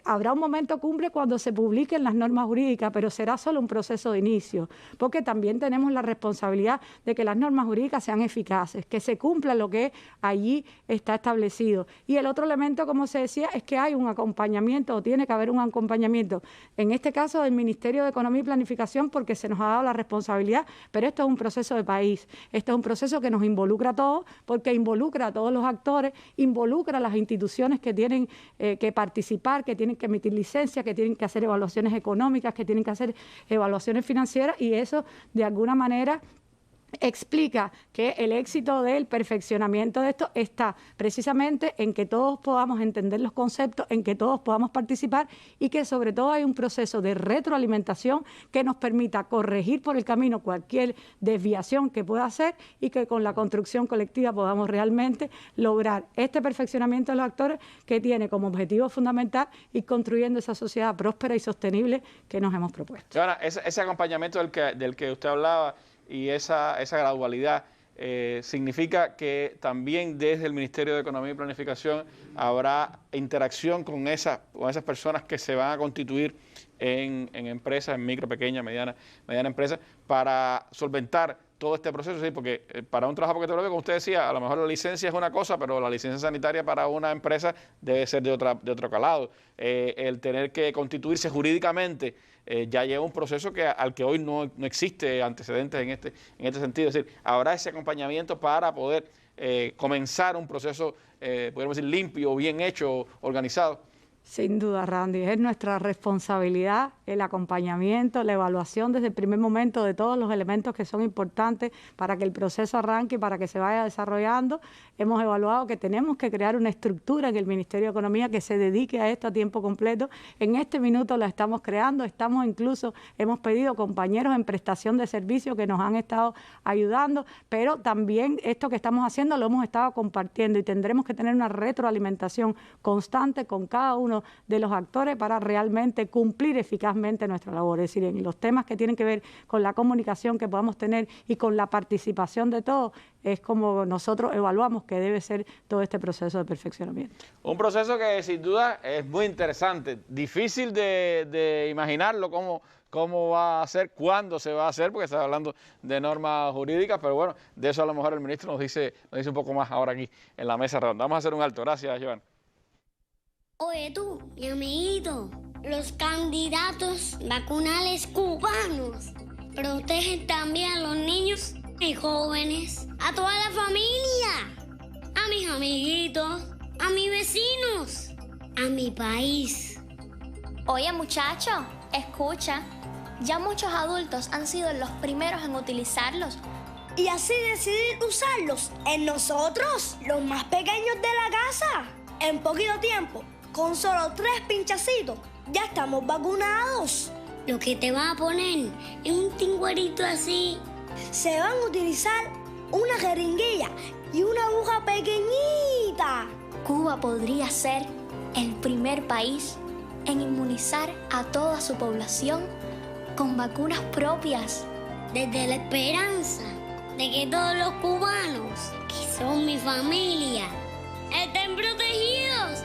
habrá un momento cumbre cuando se publiquen las normas jurídicas, pero será solo un proceso de inicio, porque también tenemos la responsabilidad de que las normas jurídicas sean eficaces, que se cumpla lo que allí está establecido. Y el otro elemento, como se decía, es que hay un acompañamiento o tiene que haber un acompañamiento, en este caso del Ministerio de Economía y Planificación, porque se nos ha dado la responsabilidad, pero esto es un proceso de país, esto es un proceso que nos involucra a todos, porque involucra a todos los actores, involucra a las instituciones que tienen que participar, que tienen que emitir licencias, que tienen que hacer evaluaciones económicas, que tienen que hacer evaluaciones financieras, y eso de alguna manera explica que el éxito del perfeccionamiento de esto está precisamente en que todos podamos entender los conceptos, en que todos podamos participar y que sobre todo hay un proceso de retroalimentación que nos permita corregir por el camino cualquier desviación que pueda hacer y que con la construcción colectiva podamos realmente lograr este perfeccionamiento de los actores que tiene como objetivo fundamental ir construyendo esa sociedad próspera y sostenible que nos hemos propuesto. Joana, ese acompañamiento del que usted hablaba y esa gradualidad significa que también desde el Ministerio de Economía y Planificación habrá interacción con esas personas que se van a constituir en empresas, en micro, pequeña, mediana empresas, para solventar todo este proceso, ¿sí? Porque para un trabajo porque como usted decía, a lo mejor la licencia es una cosa, pero la licencia sanitaria para una empresa debe ser de otro calado. El tener que constituirse jurídicamente ya lleva un proceso al que hoy no existe antecedentes en este sentido. Es decir, habrá ese acompañamiento para poder comenzar un proceso, podríamos decir, limpio, bien hecho, organizado. Sin duda, Randy, es nuestra responsabilidad el acompañamiento, la evaluación desde el primer momento de todos los elementos que son importantes para que el proceso arranque y para que se vaya desarrollando. Hemos evaluado que tenemos que crear una estructura en el Ministerio de Economía que se dedique a esto a tiempo completo. En este minuto la estamos creando, hemos pedido compañeros en prestación de servicios que nos han estado ayudando, pero también esto que estamos haciendo lo hemos estado compartiendo y tendremos que tener una retroalimentación constante con cada uno de los actores para realmente cumplir eficazmente nuestra labor. Es decir, en los temas que tienen que ver con la comunicación que podamos tener y con la participación de todos, es como nosotros evaluamos que debe ser todo este proceso de perfeccionamiento. Un proceso que sin duda es muy interesante, difícil de imaginarlo cómo va a ser, cuándo se va a hacer, porque está hablando de normas jurídicas, pero bueno, de eso a lo mejor el ministro nos dice un poco más ahora aquí en la mesa redonda. Vamos a hacer un alto. Gracias, Joan. Oye tú, mi amiguito, los candidatos vacunales cubanos protegen también a los niños y jóvenes, a toda la familia, a mis amiguitos, a mis vecinos, a mi país. Oye muchacho, escucha, ya muchos adultos han sido los primeros en utilizarlos. Y así decidir usarlos en nosotros, los más pequeños de la casa. En poquito tiempo, con solo 3 pinchacitos, ya estamos vacunados. Lo que te va a poner es un tingüerito así. Se van a utilizar una jeringuilla y una aguja pequeñita. Cuba podría ser el primer país en inmunizar a toda su población con vacunas propias. Desde la esperanza de que todos los cubanos, que son mi familia, estén protegidos.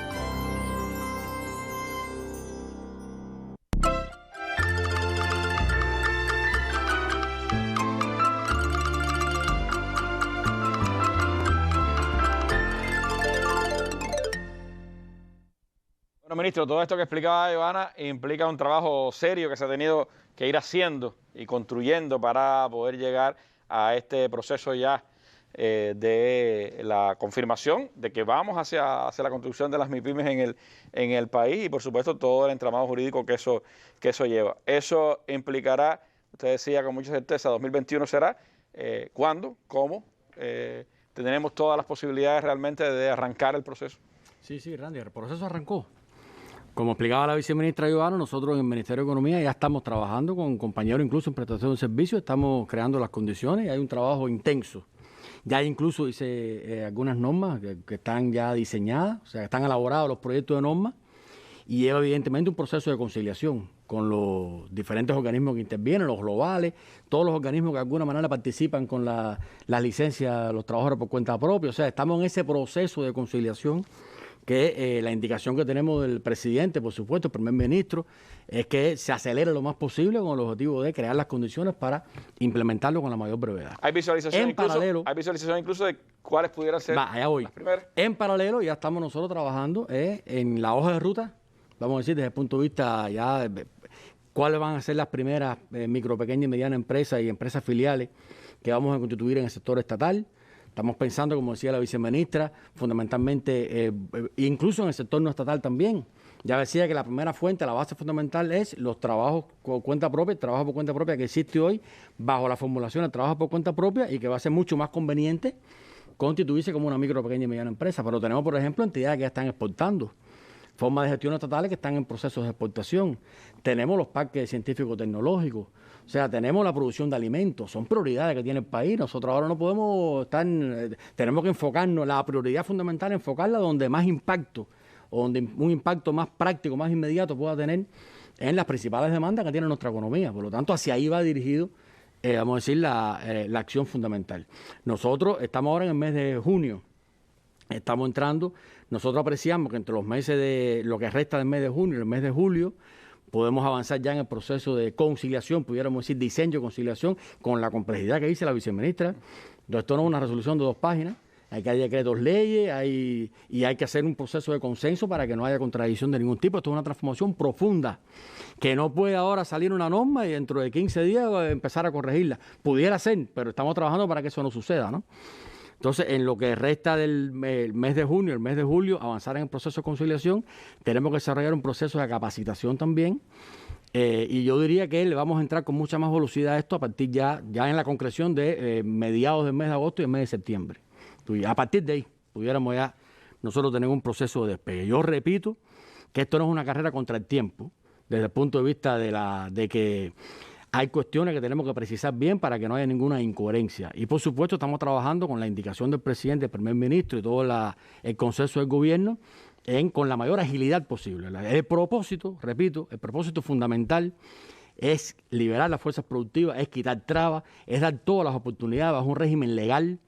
Bueno, ministro, todo esto que explicaba Ivana implica un trabajo serio que se ha tenido que ir haciendo y construyendo para poder llegar a este proceso ya de la confirmación de que vamos hacia la construcción de las MIPYMES en el país y, por supuesto, todo el entramado jurídico que eso lleva. Eso implicará, usted decía con mucha certeza, 2021 será. ¿Cuándo? ¿Cómo? ¿Tenemos todas las posibilidades realmente de arrancar el proceso? Sí, Randy, el proceso arrancó. Como explicaba la viceministra Ivana, nosotros en el Ministerio de Economía ya estamos trabajando con compañeros incluso en prestación de servicios, estamos creando las condiciones y hay un trabajo intenso. Ya incluso hice algunas normas que están ya diseñadas, o sea, están elaborados los proyectos de normas y lleva evidentemente un proceso de conciliación con los diferentes organismos que intervienen, los globales, todos los organismos que de alguna manera participan con las licencias de los trabajadores por cuenta propia. O sea, estamos en ese proceso de conciliación que la indicación que tenemos del presidente, por supuesto, el primer ministro, es que se acelere lo más posible con el objetivo de crear las condiciones para implementarlo con la mayor brevedad. ¿Hay visualización incluso de cuáles pudieran ser las primeras? En paralelo ya estamos nosotros trabajando en la hoja de ruta, vamos a decir, desde el punto de vista ya de cuáles van a ser las primeras micro, pequeñas y medianas empresas y empresas filiales que vamos a constituir en el sector estatal. Estamos pensando, como decía la viceministra, fundamentalmente, incluso en el sector no estatal también. Ya decía que la primera fuente, la base fundamental es los trabajos por cuenta propia, el trabajo por cuenta propia que existe hoy bajo la formulación del trabajo por cuenta propia y que va a ser mucho más conveniente constituirse como una micro, pequeña y mediana empresa. Pero tenemos, por ejemplo, entidades que ya están exportando, formas de gestión estatales que están en procesos de exportación. Tenemos los parques científico-tecnológicos. O sea, tenemos la producción de alimentos, son prioridades que tiene el país. Nosotros ahora no podemos estar, tenemos que enfocarnos, la prioridad fundamental es enfocarla donde más impacto, o donde un impacto más práctico, más inmediato pueda tener en las principales demandas que tiene nuestra economía. Por lo tanto, hacia ahí va dirigido, vamos a decir, la acción fundamental. Nosotros estamos ahora en el mes de junio, estamos entrando, nosotros apreciamos que entre los meses de, lo que resta del mes de junio y el mes de julio, podemos avanzar ya en el proceso de conciliación, pudiéramos decir diseño de conciliación, con la complejidad que dice la viceministra. Entonces, esto no es una resolución de 2 páginas, hay decretos, leyes, y hay que hacer un proceso de consenso para que no haya contradicción de ningún tipo. Esto es una transformación profunda, que no puede ahora salir una norma y dentro de 15 días empezar a corregirla. Pudiera ser, pero estamos trabajando para que eso no suceda, ¿no? Entonces, en lo que resta del mes de junio, el mes de julio, avanzar en el proceso de conciliación. Tenemos que desarrollar un proceso de capacitación también. Y yo diría que le vamos a entrar con mucha más velocidad a esto a partir ya en la concreción de mediados del mes de agosto y el mes de septiembre. A partir de ahí, pudiéramos ya nosotros tener un proceso de despegue. Yo repito que esto no es una carrera contra el tiempo, desde el punto de vista de que hay cuestiones que tenemos que precisar bien para que no haya ninguna incoherencia. Y por supuesto estamos trabajando con la indicación del presidente, del primer ministro y todo el consenso del gobierno con la mayor agilidad posible. El propósito, repito, el propósito fundamental es liberar las fuerzas productivas, es quitar trabas, es dar todas las oportunidades bajo un régimen legal,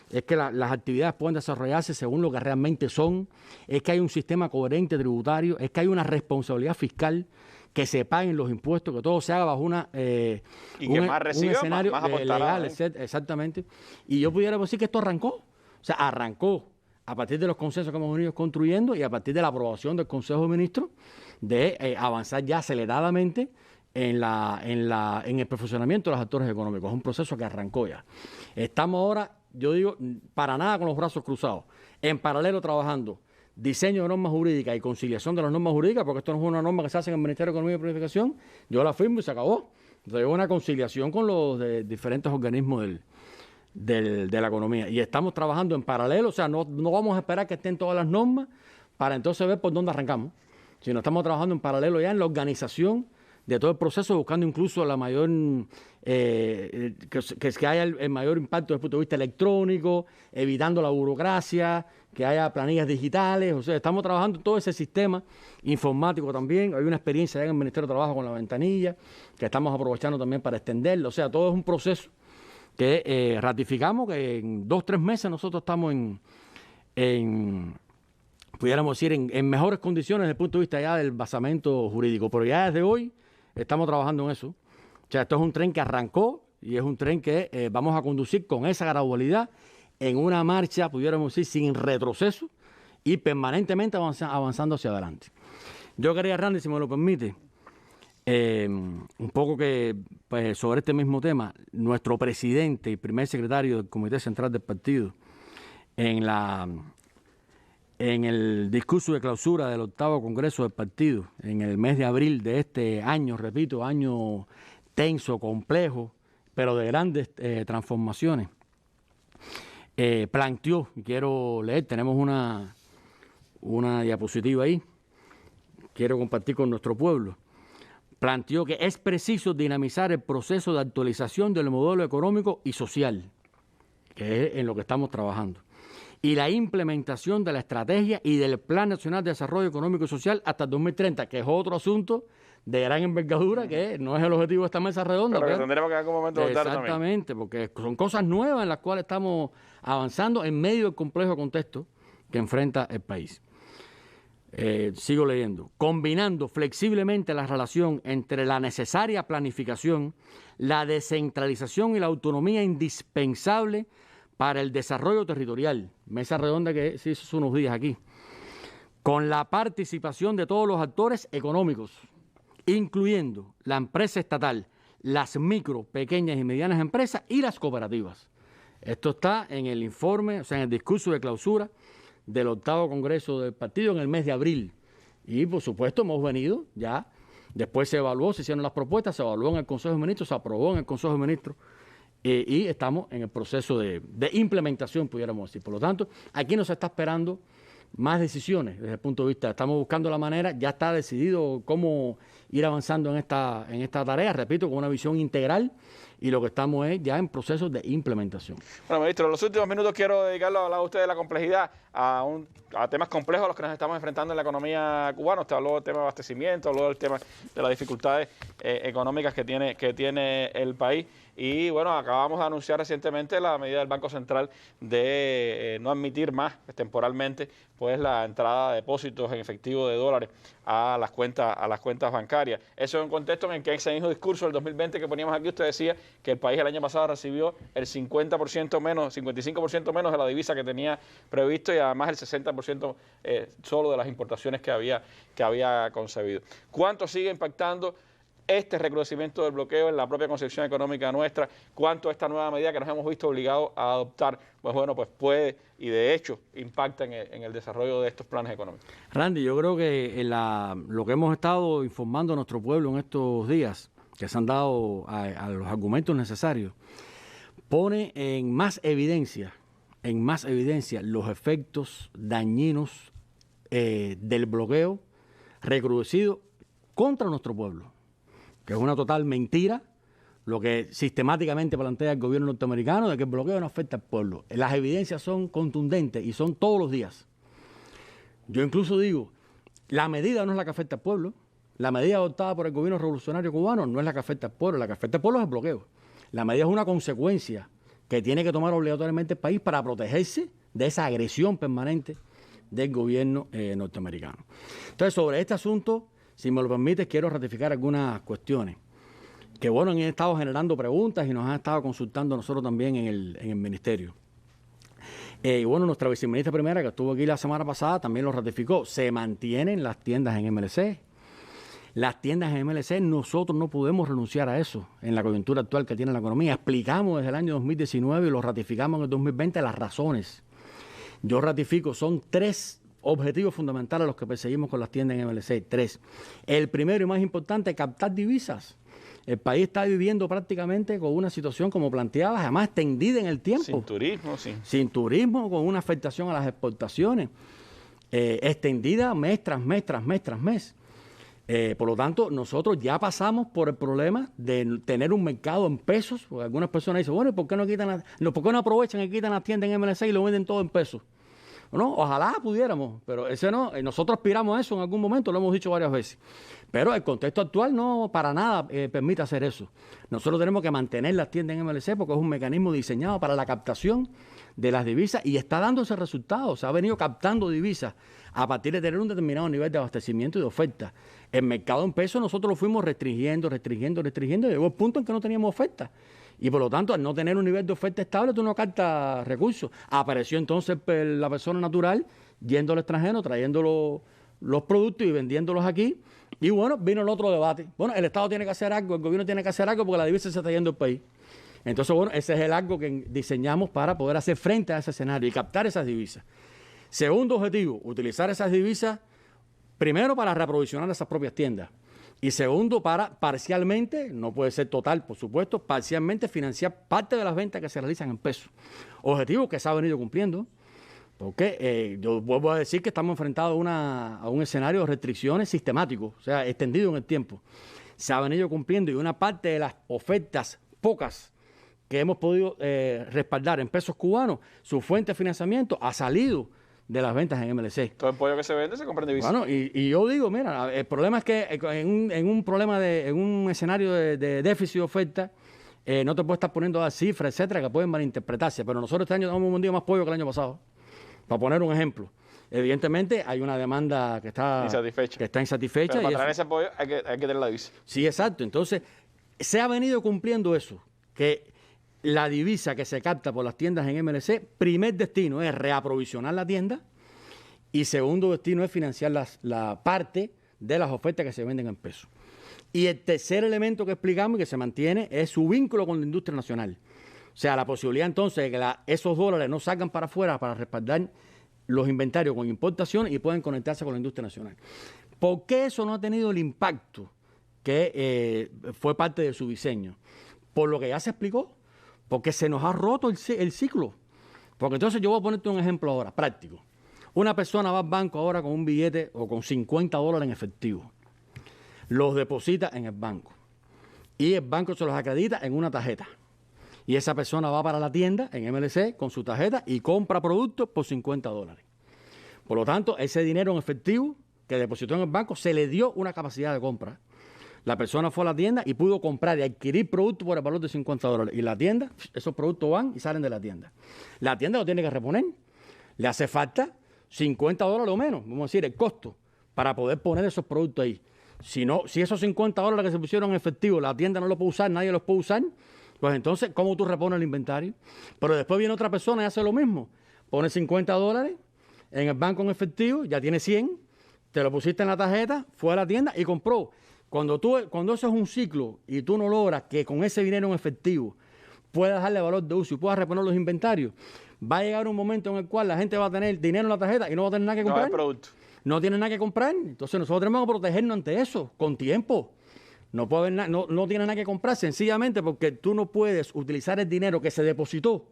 es que las actividades puedan desarrollarse según lo que realmente son, es que hay un sistema coherente tributario, es que hay una responsabilidad fiscal, que se paguen los impuestos, que todo se haga bajo un escenario más legal, exactamente. Y yo pudiera decir que esto arrancó, arrancó a partir de los consensos que hemos venido construyendo y a partir de la aprobación del Consejo de Ministros de avanzar ya aceleradamente en el perfeccionamiento de los actores económicos. Es un proceso que arrancó ya. Estamos ahora, yo digo, para nada con los brazos cruzados, en paralelo trabajando diseño de normas jurídicas y conciliación de las normas jurídicas, porque esto no es una norma que se hace en el Ministerio de Economía y Planificación, yo la firmo y se acabó. Entonces, hay una conciliación con los diferentes organismos de la economía. Y estamos trabajando en paralelo, no vamos a esperar que estén todas las normas para entonces ver por dónde arrancamos, sino estamos trabajando en paralelo ya en la organización de todo el proceso, buscando incluso la mayor que haya el mayor impacto desde el punto de vista electrónico, evitando la burocracia, que haya planillas digitales. O sea, estamos trabajando en todo ese sistema informático también. Hay una experiencia ya en el Ministerio de Trabajo con la ventanilla, que estamos aprovechando también para extenderlo. O sea, todo es un proceso que ratificamos que en 2 o 3 meses nosotros estamos pudiéramos decir, en mejores condiciones desde el punto de vista ya del basamento jurídico. Pero ya desde hoy estamos trabajando en eso. O sea, esto es un tren que arrancó y es un tren que vamos a conducir con esa gradualidad en una marcha, pudiéramos decir, sin retroceso y permanentemente avanzando hacia adelante. Yo quería, Randy, si me lo permite, un poco que pues, sobre este mismo tema, nuestro presidente y primer secretario del Comité Central del Partido, en el discurso de clausura del 8º Congreso del Partido, en el mes de abril de este año, repito, año tenso, complejo, pero de grandes transformaciones, planteó, y quiero leer, tenemos una diapositiva ahí, quiero compartir con nuestro pueblo, planteó que es preciso dinamizar el proceso de actualización del modelo económico y social, que es en lo que estamos trabajando, y la implementación de la estrategia y del Plan Nacional de Desarrollo Económico y Social hasta el 2030, que es otro asunto de gran envergadura, que no es el objetivo de esta mesa redonda. Pero que tendremos que en algún momento votar también. Exactamente, porque son cosas nuevas en las cuales estamos avanzando en medio del complejo contexto que enfrenta el país. Sigo leyendo. Combinando flexiblemente la relación entre la necesaria planificación, la descentralización y la autonomía indispensable para el desarrollo territorial, mesa redonda que se hizo hace unos días aquí, con la participación de todos los actores económicos, incluyendo la empresa estatal, las micro, pequeñas y medianas empresas y las cooperativas. Esto está en el informe, o sea, en el discurso de clausura del 8º Congreso del Partido en el mes de abril. Y, por supuesto, hemos venido ya, después se evaluó, se hicieron las propuestas, se evaluó en el Consejo de Ministros, se aprobó en el Consejo de Ministros, y estamos en el proceso de implementación, pudiéramos decir. Por lo tanto, aquí nos está esperando más decisiones desde el punto de vista, estamos buscando la manera, ya está decidido cómo ir avanzando en esta tarea, repito, con una visión integral, y lo que estamos es ya en procesos de implementación. Bueno, ministro, los últimos minutos quiero dedicarlo a hablar a usted de la complejidad, a temas complejos a los que nos estamos enfrentando en la economía cubana. Usted habló del tema de abastecimiento, habló del tema de las dificultades económicas que tiene el país. Y bueno, acabamos de anunciar recientemente la medida del Banco Central de no admitir más temporalmente pues la entrada de depósitos en efectivo de dólares a las cuentas bancarias. Eso en un contexto en el que ese mismo discurso del 2020 que poníamos aquí, usted decía que el país el año pasado recibió el 50% menos, 55% menos de la divisa que tenía previsto y además el 60% solo de las importaciones que había concebido. ¿Cuánto sigue impactando este recrudecimiento del bloqueo en la propia concepción económica nuestra, cuánto esta nueva medida que nos hemos visto obligados a adoptar, pues bueno, pues puede y de hecho impacta en el desarrollo de estos planes económicos. Randy, yo creo que lo que hemos estado informando a nuestro pueblo en estos días, que se han dado a los argumentos necesarios, pone en más evidencia los efectos dañinos del bloqueo recrudecido contra nuestro pueblo, que es una total mentira lo que sistemáticamente plantea el gobierno norteamericano de que el bloqueo no afecta al pueblo. Las evidencias son contundentes y son todos los días. Yo incluso digo, la medida no es la que afecta al pueblo, la medida adoptada por el gobierno revolucionario cubano no es la que afecta al pueblo, la que afecta al pueblo es el bloqueo. La medida es una consecuencia que tiene que tomar obligatoriamente el país para protegerse de esa agresión permanente del gobierno norteamericano. Entonces, sobre este asunto, si me lo permites, quiero ratificar algunas cuestiones que, bueno, han estado generando preguntas y nos han estado consultando nosotros también en el ministerio. Y bueno, nuestra viceministra primera, que estuvo aquí la semana pasada, también lo ratificó. Se mantienen las tiendas en MLC. Las tiendas en MLC, nosotros no podemos renunciar a eso en la coyuntura actual que tiene la economía. Explicamos desde el año 2019 y lo ratificamos en el 2020 las razones. Yo ratifico, son 3 objetivos fundamentales los que perseguimos con las tiendas en MLC. 3. El primero y más importante, captar divisas. El país está viviendo prácticamente con una situación, como planteabas, además extendida en el tiempo. Sin turismo, sí. Sin turismo, con una afectación a las exportaciones. Extendida mes tras mes, tras mes, tras mes. Por lo tanto, nosotros ya pasamos por el problema de tener un mercado en pesos, porque algunas personas dicen, bueno, ¿por qué no aprovechan y quitan las tiendas en MLC y lo venden todo en pesos? ¿No? Ojalá pudiéramos, pero ese no, nosotros aspiramos a eso en algún momento, lo hemos dicho varias veces. Pero el contexto actual no para nada permite hacer eso. Nosotros tenemos que mantener las tiendas en MLC porque es un mecanismo diseñado para la captación de las divisas y está dando ese resultado. Se ha venido captando divisas a partir de tener un determinado nivel de abastecimiento y de oferta. El mercado en pesos nosotros lo fuimos restringiendo, y llegó el punto en que no teníamos oferta. Y por lo tanto, al no tener un nivel de oferta estable, tú no captas recursos. Apareció entonces la persona natural yendo al extranjero, trayendo los productos y vendiéndolos aquí. Y bueno, vino el otro debate. Bueno, el Estado tiene que hacer algo, el gobierno tiene que hacer algo porque la divisa se está yendo del país. Entonces, bueno, ese es el algo que diseñamos para poder hacer frente a ese escenario y captar esas divisas. Segundo objetivo, utilizar esas divisas, primero para reaprovisionar esas propias tiendas. Y segundo, para parcialmente, no puede ser total, por supuesto, parcialmente financiar parte de las ventas que se realizan en pesos. Objetivo que se ha venido cumpliendo, porque yo vuelvo a decir que estamos enfrentados a un escenario de restricciones sistemáticos, o sea, extendido en el tiempo. Se ha venido cumpliendo y una parte de las ofertas, pocas, que hemos podido respaldar en pesos cubanos, su fuente de financiamiento ha salido de las ventas en MLC. Todo el pollo que se vende se compra en divisas. Bueno, y yo digo, mira, el problema es que en un escenario de déficit de oferta, no te puedes estar poniendo a dar cifras, etcétera, que pueden malinterpretarse. Pero nosotros este año hemos vendido más pollo que el año pasado, para poner un ejemplo. Evidentemente hay una demanda que está insatisfecha. Pero para traer ese pollo hay que tener la divisa. Sí, exacto. Entonces, se ha venido cumpliendo eso, que la divisa que se capta por las tiendas en MLC, primer destino es reaprovisionar la tienda y segundo destino es financiar la parte de las ofertas que se venden en pesos. Y el tercer elemento que explicamos y que se mantiene es su vínculo con la industria nacional. O sea, la posibilidad entonces de que esos dólares no salgan para afuera para respaldar los inventarios con importación y pueden conectarse con la industria nacional. ¿Por qué eso no ha tenido el impacto que fue parte de su diseño? Por lo que ya se explicó. Porque se nos ha roto el ciclo. Porque entonces yo voy a ponerte un ejemplo ahora, práctico. Una persona va al banco ahora con un billete o con $50 en efectivo. Los deposita en el banco. Y el banco se los acredita en una tarjeta. Y esa persona va para la tienda en MLC con su tarjeta y compra productos por $50. Por lo tanto, ese dinero en efectivo que depositó en el banco se le dio una capacidad de compra. La persona fue a la tienda y pudo comprar y adquirir productos por el valor de $50. Y la tienda, esos productos van y salen de la tienda. La tienda lo tiene que reponer. Le hace falta $50 o menos, vamos a decir, el costo, para poder poner esos productos ahí. Si esos $50 que se pusieron en efectivo, la tienda no lo puede usar, nadie los puede usar, pues entonces, ¿cómo tú repones el inventario? Pero después viene otra persona y hace lo mismo. Pone $50 en el banco en efectivo, ya tiene 100, te lo pusiste en la tarjeta, fue a la tienda y compró. Cuando eso es un ciclo y tú no logras que con ese dinero en efectivo puedas darle valor de uso y puedas reponer los inventarios, va a llegar un momento en el cual la gente va a tener dinero en la tarjeta y no va a tener nada que comprar. No tiene nada que comprar. Entonces nosotros tenemos que protegernos ante eso, con tiempo. No puede haber no tiene nada que comprar, sencillamente porque tú no puedes utilizar el dinero que se depositó.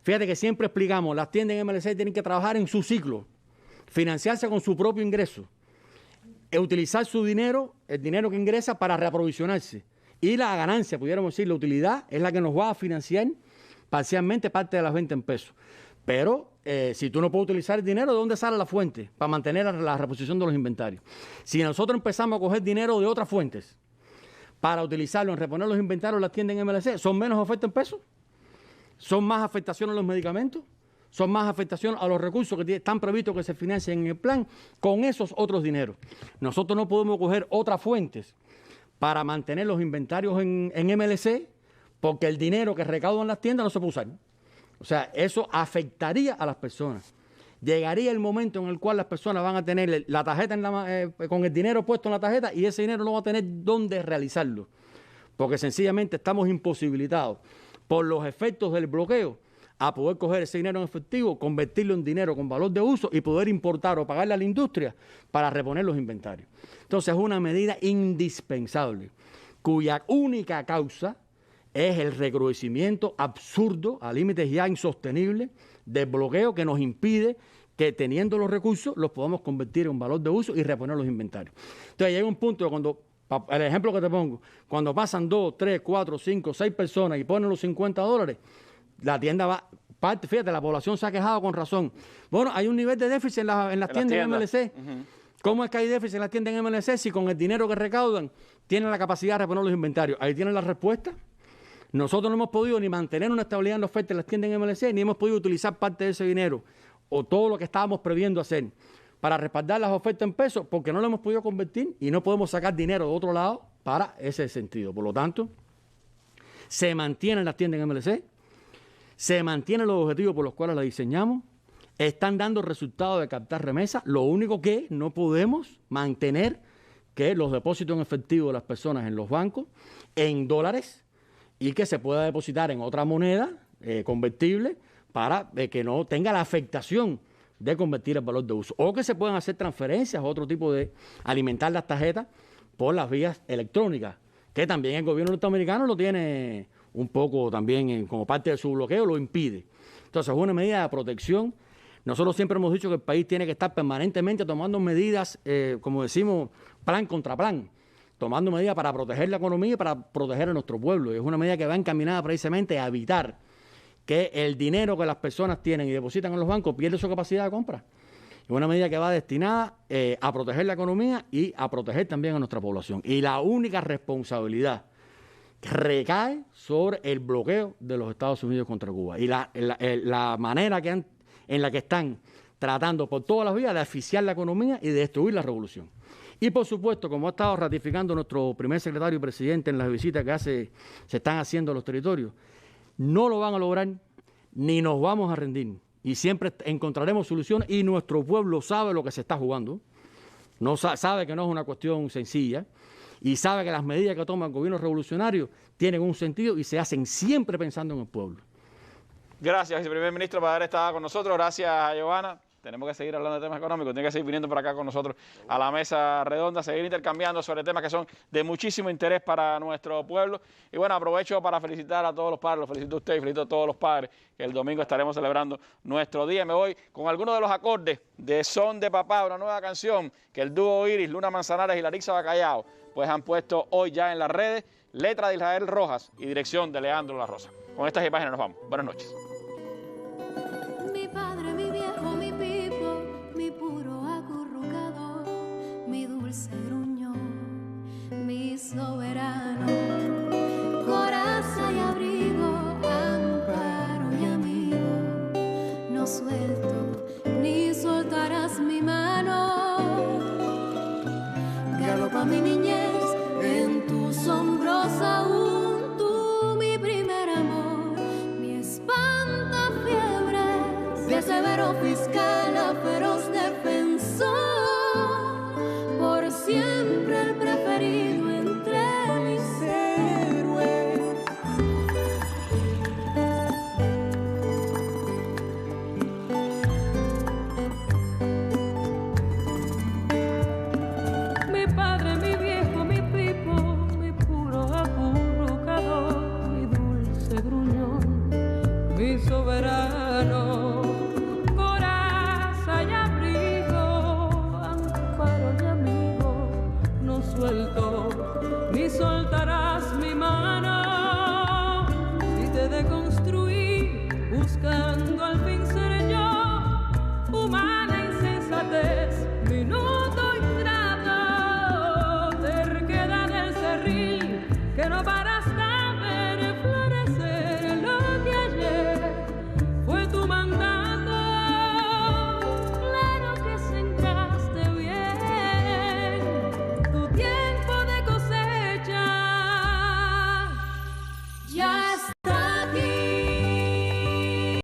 Fíjate que siempre explicamos, las tiendas en MLC tienen que trabajar en su ciclo, financiarse con su propio ingreso, utilizar su dinero, el dinero que ingresa para reaprovisionarse. Y la ganancia, pudiéramos decir, la utilidad, es la que nos va a financiar parcialmente parte de las ventas en pesos. Pero si tú no puedes utilizar el dinero, ¿de dónde sale la fuente? Para mantener la reposición de los inventarios. Si nosotros empezamos a coger dinero de otras fuentes para utilizarlo en reponer los inventarios, las tiendas en MLC, ¿son menos ofertas en pesos? ¿Son más afectaciones a los medicamentos? ¿Son más afectaciones a los recursos que están previstos que se financien en el plan con esos otros dineros? Nosotros no podemos coger otras fuentes para mantener los inventarios en MLC porque el dinero que recaudan las tiendas no se puede usar. O sea, eso afectaría a las personas. Llegaría el momento en el cual las personas van a tener la tarjeta con el dinero puesto en la tarjeta y ese dinero no va a tener dónde realizarlo. Porque sencillamente estamos imposibilitados por los efectos del bloqueo a poder coger ese dinero en efectivo, convertirlo en dinero con valor de uso y poder importar o pagarle a la industria para reponer los inventarios. Entonces es una medida indispensable, cuya única causa es el recrudecimiento absurdo, a límites ya insostenibles, del bloqueo que nos impide que teniendo los recursos los podamos convertir en valor de uso y reponer los inventarios. Entonces llega un punto cuando, el ejemplo que te pongo, cuando pasan 2, 3, 4, 5, 6 personas y ponen los $50, la tienda va, fíjate, la población se ha quejado con razón. Bueno, hay un nivel de déficit en las tiendas en MLC. ¿Cómo es que hay déficit en las tiendas en MLC si con el dinero que recaudan tienen la capacidad de reponer los inventarios? Ahí tienen la respuesta. Nosotros no hemos podido ni mantener una estabilidad en la oferta en las tiendas en MLC, ni hemos podido utilizar parte de ese dinero o todo lo que estábamos previendo hacer para respaldar las ofertas en pesos porque no lo hemos podido convertir y no podemos sacar dinero de otro lado para ese sentido. Por lo tanto, se mantienen las tiendas en MLC, se mantienen los objetivos por los cuales las diseñamos, están dando resultados de captar remesas. Lo único que no podemos mantener que los depósitos en efectivo de las personas en los bancos en dólares y que se pueda depositar en otra moneda convertible para que no tenga la afectación de convertir el valor de uso. O que se puedan hacer transferencias o otro tipo de alimentar las tarjetas por las vías electrónicas, que también el gobierno norteamericano lo tiene un poco también como parte de su bloqueo, lo impide. Entonces es una medida de protección. Nosotros siempre hemos dicho que el país tiene que estar permanentemente tomando medidas, como decimos, plan contra plan, tomando medidas para proteger la economía y para proteger a nuestro pueblo. Y es una medida que va encaminada precisamente a evitar que el dinero que las personas tienen y depositan en los bancos pierda su capacidad de compra. Es una medida que va destinada a proteger la economía y a proteger también a nuestra población. Y la única responsabilidad recae sobre el bloqueo de los Estados Unidos contra Cuba. Y la manera en la que están tratando por todas las vías de asfixiar la economía y de destruir la revolución. Y por supuesto, como ha estado ratificando nuestro primer secretario y presidente en las visitas que se están haciendo a los territorios, no lo van a lograr ni nos vamos a rendir. Y siempre encontraremos soluciones y nuestro pueblo sabe lo que se está jugando. Sabe que no es una cuestión sencilla y sabe que las medidas que toma el gobierno revolucionario tienen un sentido y se hacen siempre pensando en el pueblo. Gracias, viceprimer ministro, por haber estado con nosotros. Gracias a Giovanna. Tenemos que seguir hablando de temas económicos, tiene que seguir viniendo por acá con nosotros a la mesa redonda, seguir intercambiando sobre temas que son de muchísimo interés para nuestro pueblo. Y bueno, aprovecho para felicitar a todos los padres, los felicito a ustedes y felicito a todos los padres, que el domingo estaremos celebrando nuestro día. Me voy con algunos de los acordes de Son de Papá, una nueva canción que el dúo Iris, Luna Manzanares y Larissa Bacallao pues han puesto hoy ya en las redes, letra de Israel Rojas y dirección de Leandro La Rosa. Con estas imágenes nos vamos. Buenas noches. Mi padre, mi viejo, mi pipo, mi puro acurrucador, mi dulce gruñón, mi soberano, coraza y abrigo, amparo y amigo, no suelto ni soltarás mi mano, galopa mi niña.